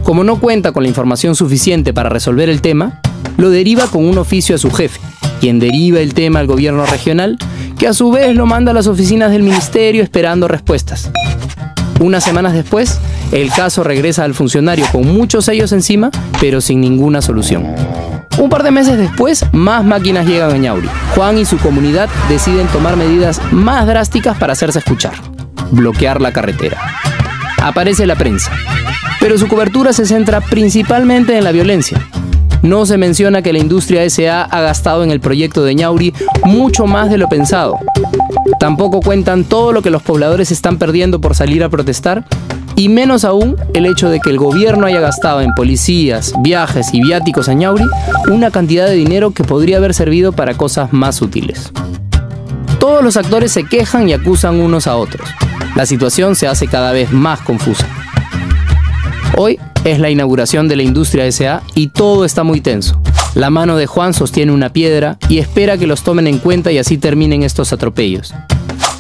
Como no cuenta con la información suficiente para resolver el tema, lo deriva con un oficio a su jefe, quien deriva el tema al gobierno regional, que a su vez lo manda a las oficinas del ministerio esperando respuestas. Unas semanas después, el caso regresa al funcionario con muchos sellos encima, pero sin ninguna solución. Un par de meses después, más máquinas llegan a Ñauri. Juan y su comunidad deciden tomar medidas más drásticas para hacerse escuchar: bloquear la carretera. Aparece la prensa, pero su cobertura se centra principalmente en la violencia. No se menciona que la Industria S.A. ha gastado en el proyecto de Ñauri mucho más de lo pensado. Tampoco cuentan todo lo que los pobladores están perdiendo por salir a protestar, y menos aún el hecho de que el gobierno haya gastado en policías, viajes y viáticos a Ñauri una cantidad de dinero que podría haber servido para cosas más útiles. Todos los actores se quejan y acusan unos a otros. La situación se hace cada vez más confusa. Hoy es la inauguración de la Industria S.A. y todo está muy tenso. La mano de Juan sostiene una piedra y espera que los tomen en cuenta y así terminen estos atropellos.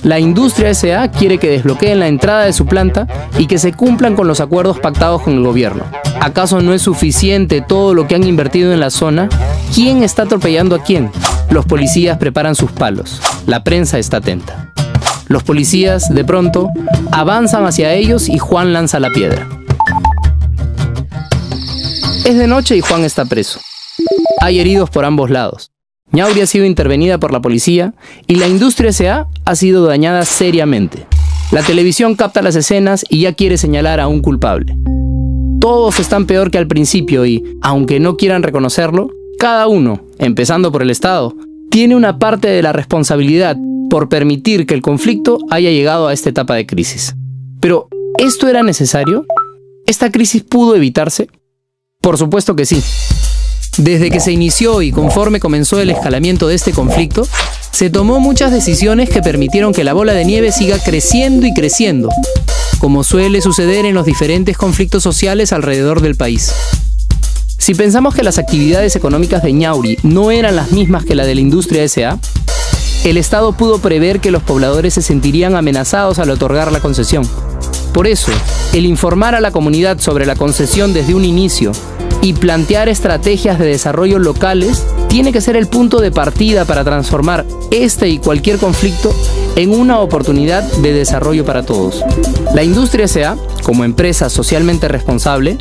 La Industria S.A. quiere que desbloqueen la entrada de su planta y que se cumplan con los acuerdos pactados con el gobierno. ¿Acaso no es suficiente todo lo que han invertido en la zona? ¿Quién está atropellando a quién? Los policías preparan sus palos. La prensa está atenta. Los policías, de pronto, avanzan hacia ellos y Juan lanza la piedra. Es de noche y Juan está preso. Hay heridos por ambos lados. Ñauri ha sido intervenida por la policía y la Industria S.A. ha sido dañada seriamente. La televisión capta las escenas y ya quiere señalar a un culpable. Todos están peor que al principio y, aunque no quieran reconocerlo, cada uno, empezando por el Estado, tiene una parte de la responsabilidad por permitir que el conflicto haya llegado a esta etapa de crisis. Pero, ¿esto era necesario? ¿Esta crisis pudo evitarse? Por supuesto que sí. Desde que se inició y conforme comenzó el escalamiento de este conflicto, se tomó muchas decisiones que permitieron que la bola de nieve siga creciendo y creciendo, como suele suceder en los diferentes conflictos sociales alrededor del país. Si pensamos que las actividades económicas de Ñauri no eran las mismas que la de la Industria S.A., el Estado pudo prever que los pobladores se sentirían amenazados al otorgar la concesión. Por eso, el informar a la comunidad sobre la concesión desde un inicio y plantear estrategias de desarrollo locales tiene que ser el punto de partida para transformar este y cualquier conflicto en una oportunidad de desarrollo para todos. La Industria S.A., como empresa socialmente responsable,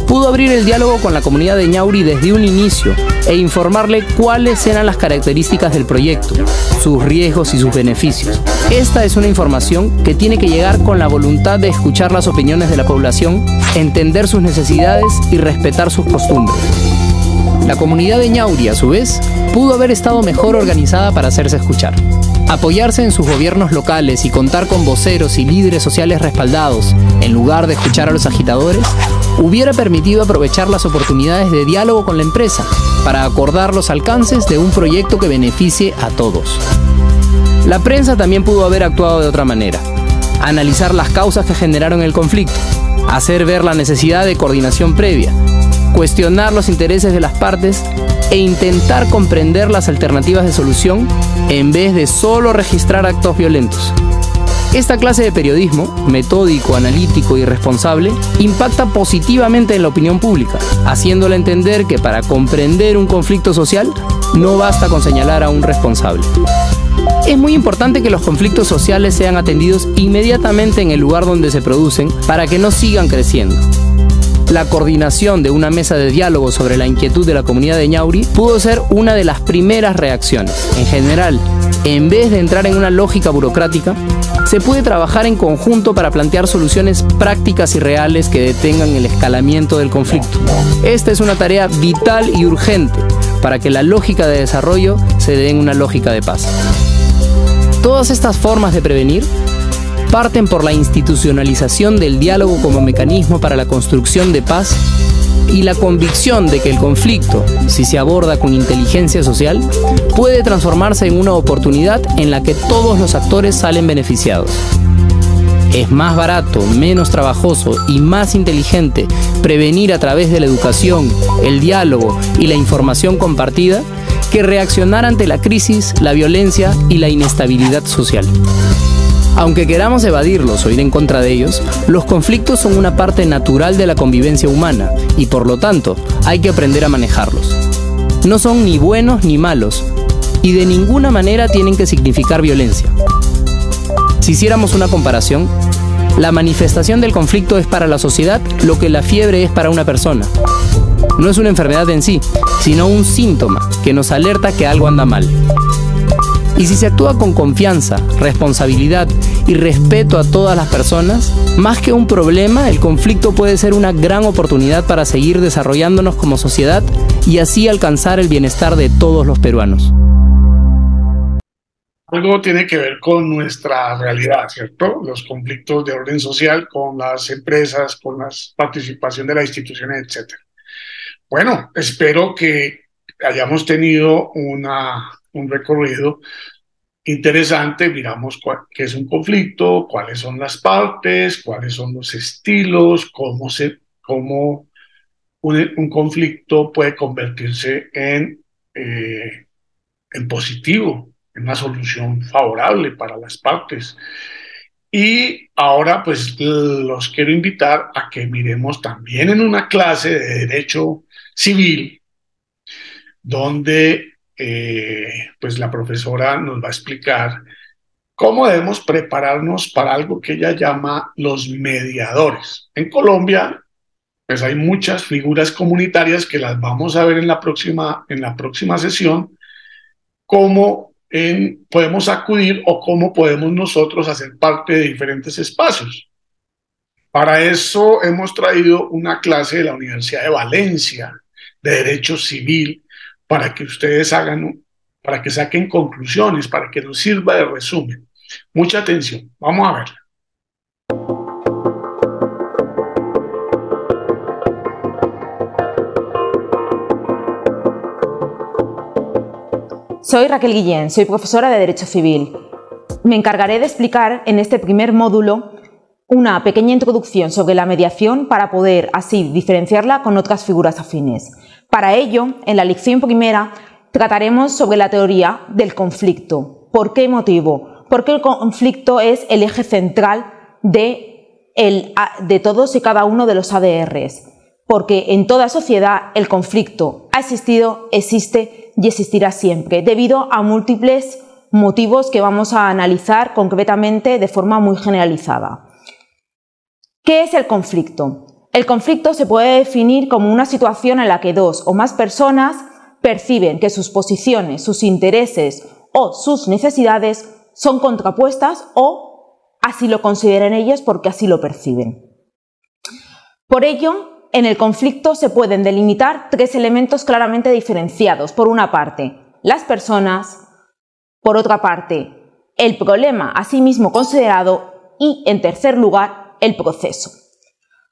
pudo abrir el diálogo con la comunidad de Ñauri desde un inicio e informarle cuáles eran las características del proyecto, sus riesgos y sus beneficios. Esta es una información que tiene que llegar con la voluntad de escuchar las opiniones de la población, entender sus necesidades y respetar sus costumbres. La comunidad de Ñauri, a su vez, pudo haber estado mejor organizada para hacerse escuchar. Apoyarse en sus gobiernos locales y contar con voceros y líderes sociales respaldados, en lugar de escuchar a los agitadores, hubiera permitido aprovechar las oportunidades de diálogo con la empresa para acordar los alcances de un proyecto que beneficie a todos. La prensa también pudo haber actuado de otra manera: analizar las causas que generaron el conflicto, hacer ver la necesidad de coordinación previa, cuestionar los intereses de las partes e intentar comprender las alternativas de solución en vez de solo registrar actos violentos. Esta clase de periodismo, metódico, analítico y responsable, impacta positivamente en la opinión pública, haciéndola entender que para comprender un conflicto social no basta con señalar a un responsable. Es muy importante que los conflictos sociales sean atendidos inmediatamente en el lugar donde se producen para que no sigan creciendo. La coordinación de una mesa de diálogo sobre la inquietud de la comunidad de Ñauri pudo ser una de las primeras reacciones. En general, en vez de entrar en una lógica burocrática, se puede trabajar en conjunto para plantear soluciones prácticas y reales que detengan el escalamiento del conflicto. Esta es una tarea vital y urgente para que la lógica de desarrollo se dé en una lógica de paz. Todas estas formas de prevenir parten por la institucionalización del diálogo como mecanismo para la construcción de paz y la convicción de que el conflicto, si se aborda con inteligencia social, puede transformarse en una oportunidad en la que todos los actores salen beneficiados. Es más barato, menos trabajoso y más inteligente prevenir a través de la educación, el diálogo y la información compartida que reaccionar ante la crisis, la violencia y la inestabilidad social. Aunque queramos evadirlos o ir en contra de ellos, los conflictos son una parte natural de la convivencia humana y por lo tanto hay que aprender a manejarlos. No son ni buenos ni malos y de ninguna manera tienen que significar violencia. Si hiciéramos una comparación, la manifestación del conflicto es para la sociedad lo que la fiebre es para una persona. No es una enfermedad en sí, sino un síntoma que nos alerta que algo anda mal. Y si se actúa con confianza, responsabilidad y respeto a todas las personas, más que un problema, el conflicto puede ser una gran oportunidad para seguir desarrollándonos como sociedad y así alcanzar el bienestar de todos los peruanos. Algo tiene que ver con nuestra realidad, ¿cierto? Los conflictos de orden social con las empresas, con la participación de las instituciones, etc. Bueno, espero que hayamos tenido un recorrido interesante. Miramos qué es un conflicto, cuáles son las partes, cuáles son los estilos, cómo un conflicto puede convertirse en positivo, en una solución favorable para las partes. Y ahora pues los quiero invitar a que miremos también en una clase de Derecho Civil, donde pues la profesora nos va a explicar cómo debemos prepararnos para algo que ella llama los mediadores. En Colombia pues hay muchas figuras comunitarias que las vamos a ver en la próxima sesión, cómo podemos acudir o cómo podemos nosotros hacer parte de diferentes espacios. Para eso hemos traído una clase de la Universidad de Valencia de Derecho Civil para que ustedes para que saquen conclusiones, para que nos sirva de resumen. Mucha atención, vamos a verla. Soy Raquel Guillén, soy profesora de Derecho Civil. Me encargaré de explicar en este primer módulo una pequeña introducción sobre la mediación para poder así diferenciarla con otras figuras afines. Para ello, en la lección primera trataremos sobre la teoría del conflicto. ¿Por qué motivo? Porque el conflicto es el eje central de todos y cada uno de los ADRs. Porque en toda sociedad el conflicto ha existido, existe y existirá siempre, debido a múltiples motivos que vamos a analizar concretamente de forma muy generalizada. ¿Qué es el conflicto? El conflicto se puede definir como una situación en la que dos o más personas perciben que sus posiciones, sus intereses o sus necesidades son contrapuestas o así lo consideran ellos porque así lo perciben. Por ello, en el conflicto se pueden delimitar tres elementos claramente diferenciados. Por una parte, las personas, por otra parte, el problema a sí mismo considerado y, en tercer lugar, el proceso.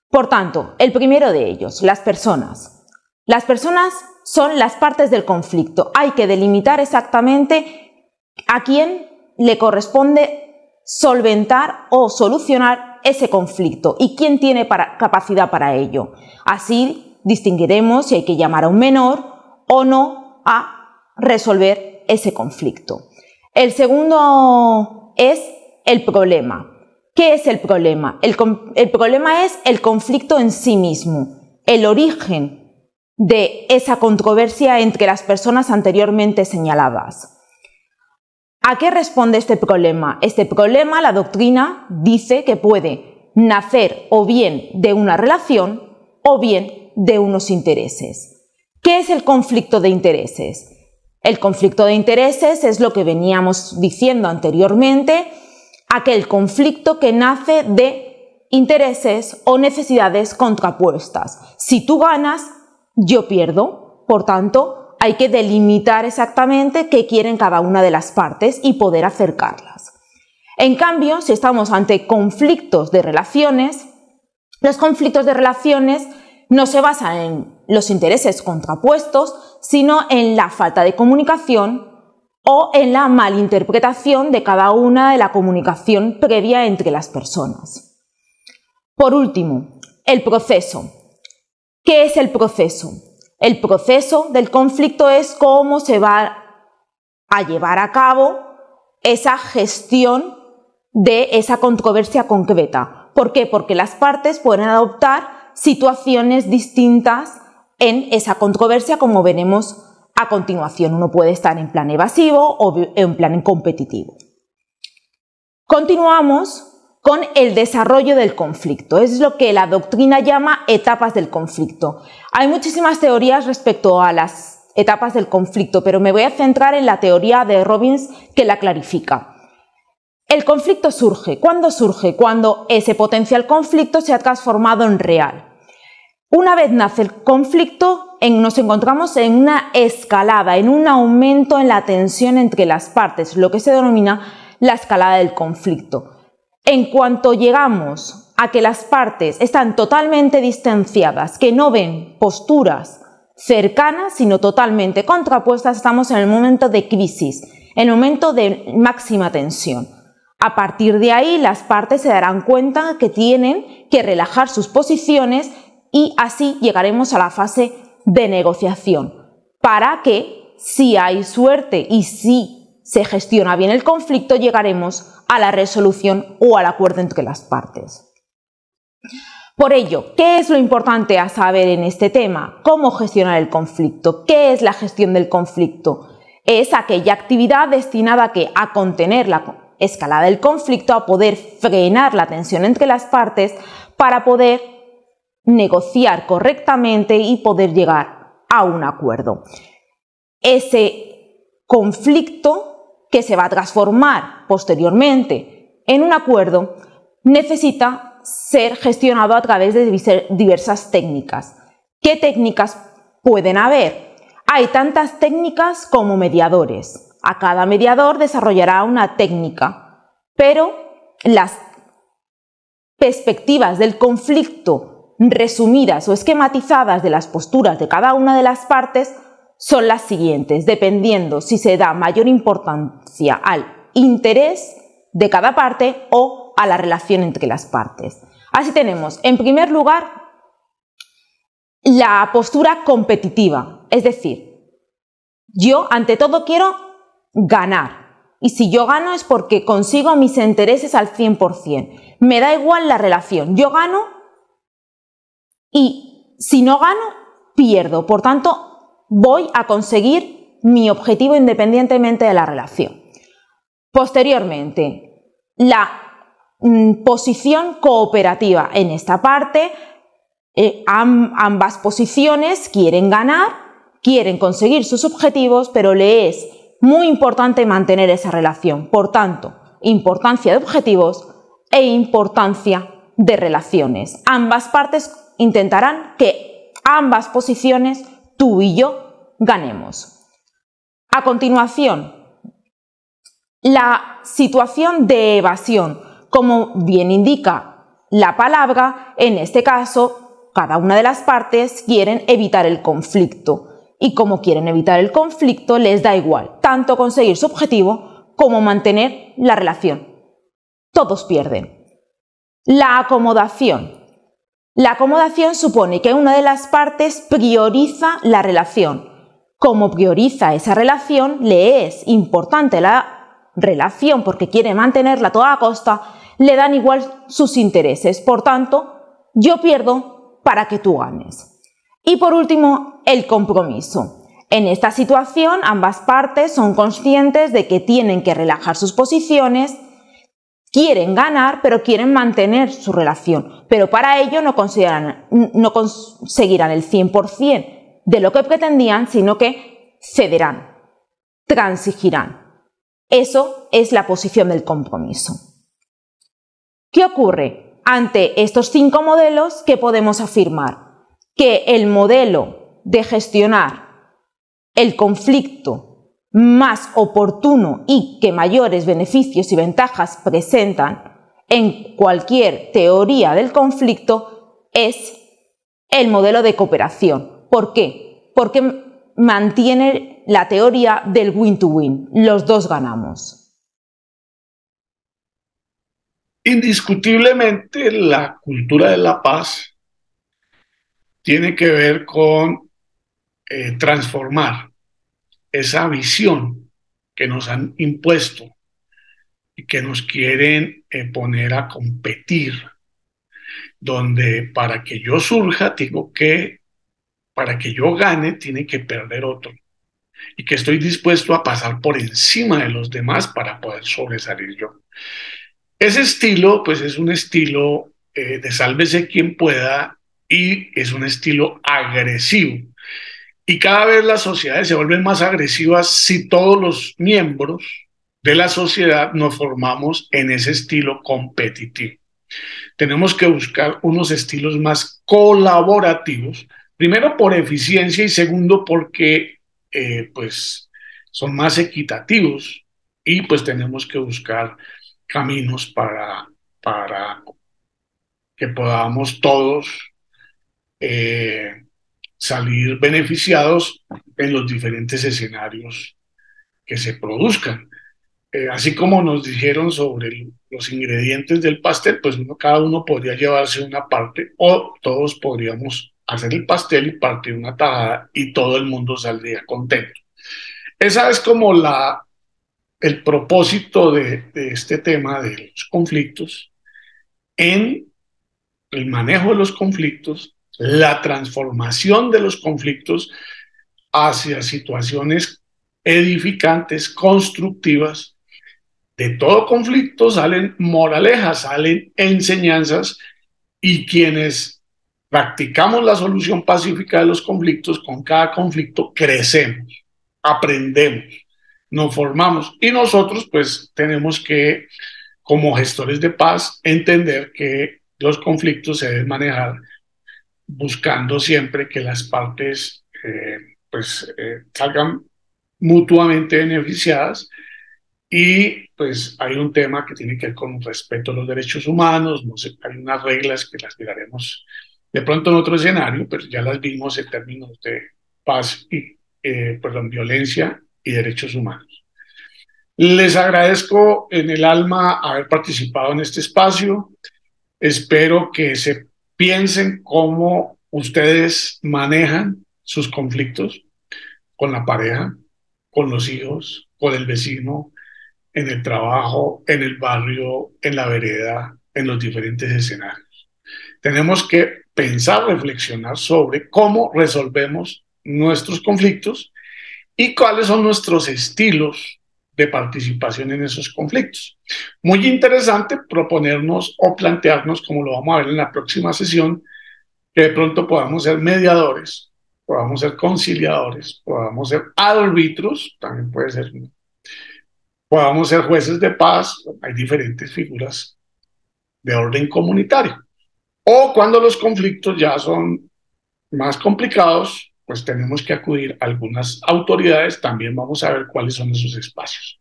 Por tanto, el primero de ellos, las personas. Las personas son las partes del conflicto. Hay que delimitar exactamente a quién le corresponde solventar o solucionar ese conflicto y quién tiene capacidad para ello. Así distinguiremos si hay que llamar a un menor o no a resolver ese conflicto. El segundo es el problema. ¿Qué es el problema? El problema es el conflicto en sí mismo, el origen de esa controversia entre las personas anteriormente señaladas. ¿A qué responde este problema? Este problema, la doctrina dice que puede nacer o bien de una relación o bien de unos intereses. ¿Qué es el conflicto de intereses? El conflicto de intereses es lo que veníamos diciendo anteriormente, aquel conflicto que nace de intereses o necesidades contrapuestas. Si tú ganas, yo pierdo. Por tanto, hay que delimitar exactamente qué quieren cada una de las partes y poder acercarlas. En cambio, si estamos ante conflictos de relaciones, los conflictos de relaciones no se basan en los intereses contrapuestos, sino en la falta de comunicación o en la malinterpretación de cada una de la comunicación previa entre las personas. Por último, el proceso. ¿Qué es el proceso? El proceso del conflicto es cómo se va a llevar a cabo esa gestión de esa controversia concreta. ¿Por qué? Porque las partes pueden adoptar situaciones distintas en esa controversia, como veremos a continuación. Uno puede estar en plan evasivo o en plan competitivo. Continuamos con el desarrollo del conflicto. Es lo que la doctrina llama etapas del conflicto. Hay muchísimas teorías respecto a las etapas del conflicto, pero me voy a centrar en la teoría de Robbins, que la clarifica. El conflicto surge. ¿Cuándo surge? Cuando ese potencial conflicto se ha transformado en real. Una vez nace el conflicto, nos encontramos en una escalada, en un aumento en la tensión entre las partes, lo que se denomina la escalada del conflicto. En cuanto llegamos a que las partes están totalmente distanciadas, que no ven posturas cercanas, sino totalmente contrapuestas, estamos en el momento de crisis, en el momento de máxima tensión. A partir de ahí, las partes se darán cuenta que tienen que relajar sus posiciones y así llegaremos a la fase de negociación, para que, si hay suerte y si se gestiona bien el conflicto, llegaremos a la resolución o al acuerdo entre las partes. Por ello, ¿qué es lo importante a saber en este tema? ¿Cómo gestionar el conflicto? ¿Qué es la gestión del conflicto? Es aquella actividad destinada a contener la escalada del conflicto, a poder frenar la tensión entre las partes para poder negociar correctamente y poder llegar a un acuerdo. Ese conflicto, que se va a transformar posteriormente en un acuerdo, necesita ser gestionado a través de diversas técnicas. ¿Qué técnicas pueden haber? Hay tantas técnicas como mediadores. A cada mediador desarrollará una técnica, pero las perspectivas del conflicto resumidas o esquematizadas de las posturas de cada una de las partes son las siguientes, dependiendo si se da mayor importancia al interés de cada parte o a la relación entre las partes. Así tenemos, en primer lugar, la postura competitiva, es decir, yo ante todo quiero ganar, y si yo gano es porque consigo mis intereses al 100%. Me da igual la relación, yo gano y si no gano, pierdo. Por tanto, voy a conseguir mi objetivo independientemente de la relación. Posteriormente, la posición cooperativa. En esta parte, ambas posiciones quieren ganar, quieren conseguir sus objetivos, pero le es muy importante mantener esa relación. Por tanto, importancia de objetivos e importancia de relaciones. Ambas partes intentarán que ambas posiciones, tú y yo, ganemos. A continuación, la situación de evasión. Como bien indica la palabra, en este caso, cada una de las partes quieren evitar el conflicto. Y como quieren evitar el conflicto, les da igual tanto conseguir su objetivo como mantener la relación. Todos pierden. La acomodación. La acomodación supone que una de las partes prioriza la relación. Como prioriza esa relación, le es importante la relación porque quiere mantenerla a toda costa, le dan igual sus intereses. Por tanto, yo pierdo para que tú ganes. Y por último, el compromiso. En esta situación, ambas partes son conscientes de que tienen que relajar sus posiciones, quieren ganar, pero quieren mantener su relación. Pero para ello no conseguirán el 100% de lo que pretendían, sino que cederán, transigirán. Eso es la posición del compromiso. ¿Qué ocurre? Ante estos 5 modelos, ¿qué podemos afirmar? Que el modelo de gestionar el conflicto más oportuno y que mayores beneficios y ventajas presentan en cualquier teoría del conflicto es el modelo de cooperación. ¿Por qué? Porque mantiene la teoría del win-to-win. Los dos ganamos. Indiscutiblemente, la cultura de la paz tiene que ver con transformar esa visión que nos han impuesto y que nos quieren poner a competir, donde para que yo surja para que yo gane, tiene que perder otro, y que estoy dispuesto a pasar por encima de los demás para poder sobresalir yo. Ese estilo, pues es un estilo de sálvese quien pueda, y es un estilo agresivo. Y cada vez las sociedades se vuelven más agresivas si todos los miembros de la sociedad nos formamos en ese estilo competitivo. Tenemos que buscar unos estilos más colaborativos, primero por eficiencia y segundo porque pues son más equitativos, y pues tenemos que buscar caminos para que podamos todos salir beneficiados en los diferentes escenarios que se produzcan. Así como nos dijeron sobre los ingredientes del pastel, pues cada uno podría llevarse una parte, o todos podríamos hacer el pastel y partir una tajada y todo el mundo saldría contento. Esa es como el propósito de este tema de los conflictos, en el manejo de los conflictos, la transformación de los conflictos hacia situaciones edificantes, constructivas. De todo conflicto salen moralejas, salen enseñanzas, y quienes practicamos la solución pacífica de los conflictos, con cada conflicto crecemos, aprendemos, nos formamos, y nosotros pues tenemos que, como gestores de paz, entender que los conflictos se deben manejar buscando siempre que las partes salgan mutuamente beneficiadas. Y pues hay un tema que tiene que ver con respeto a los derechos humanos. No sé, hay unas reglas que las miraremos de pronto en otro escenario, pero ya las vimos en términos de paz y violencia y derechos humanos. Les agradezco en el alma haber participado en este espacio. Espero que se piensen cómo ustedes manejan sus conflictos con la pareja, con los hijos, con el vecino, en el trabajo, en el barrio, en la vereda, en los diferentes escenarios. Tenemos que pensar, reflexionar sobre cómo resolvemos nuestros conflictos y cuáles son nuestros estilos de participación en esos conflictos. Muy interesante proponernos o plantearnos, como lo vamos a ver en la próxima sesión, que de pronto podamos ser mediadores, podamos ser conciliadores, podamos ser árbitros, también puede ser, podamos ser jueces de paz. Hay diferentes figuras de orden comunitario. O cuando los conflictos ya son más complicados, pues tenemos que acudir a algunas autoridades. También vamos a ver cuáles son esos espacios.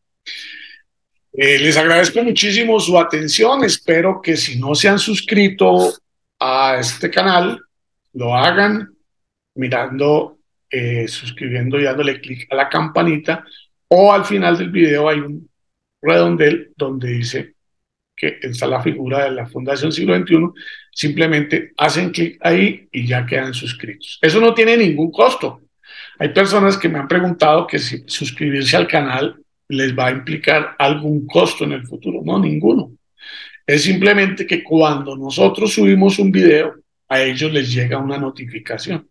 Les agradezco muchísimo su atención. Espero que si no se han suscrito a este canal, lo hagan mirando, suscribiendo y dándole clic a la campanita, o al final del video hay un redondel donde dice que está la figura de la Fundación Siglo XXI. Simplemente hacen clic ahí y ya quedan suscritos. Eso no tiene ningún costo. Hay personas que me han preguntado que si suscribirse al canal les va a implicar algún costo en el futuro. No, ninguno. Es simplemente que cuando nosotros subimos un video, a ellos les llega una notificación.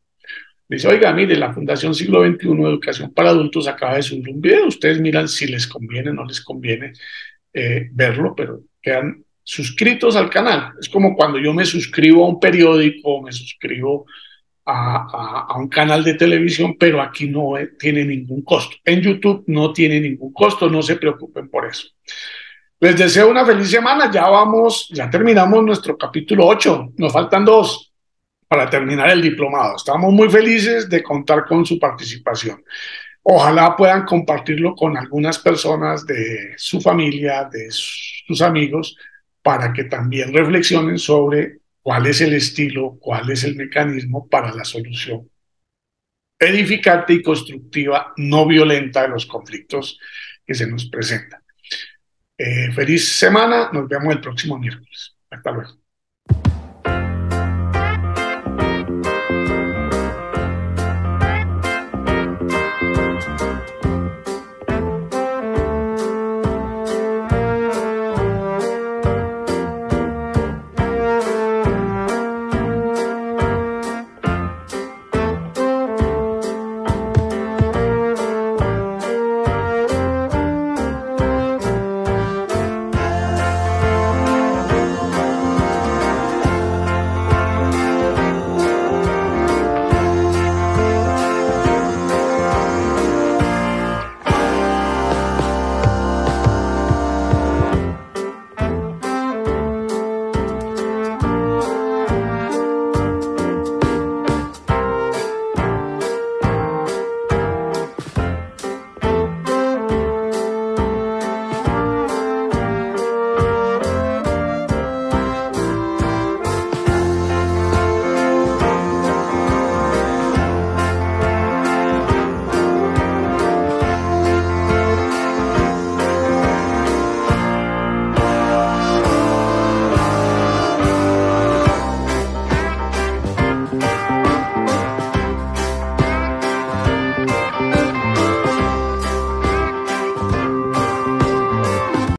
Dice, oiga, mire, la Fundación Siglo XXI Educación para Adultos acaba de subir un video. Ustedes miran si les conviene o no les conviene verlo, pero quedan suscritos al canal. Es como cuando yo me suscribo a un periódico, me suscribo a un canal de televisión, pero aquí no tiene ningún costo. En YouTube no tiene ningún costo, no se preocupen por eso. Les deseo una feliz semana, ya terminamos nuestro capítulo 8, nos faltan 2 para terminar el diplomado. Estamos muy felices de contar con su participación. Ojalá puedan compartirlo con algunas personas de su familia, de sus amigos, para que también reflexionen sobre cuál es el estilo, cuál es el mecanismo para la solución edificante y constructiva, no violenta de los conflictos que se nos presentan. Feliz semana, nos vemos el próximo miércoles. Hasta luego.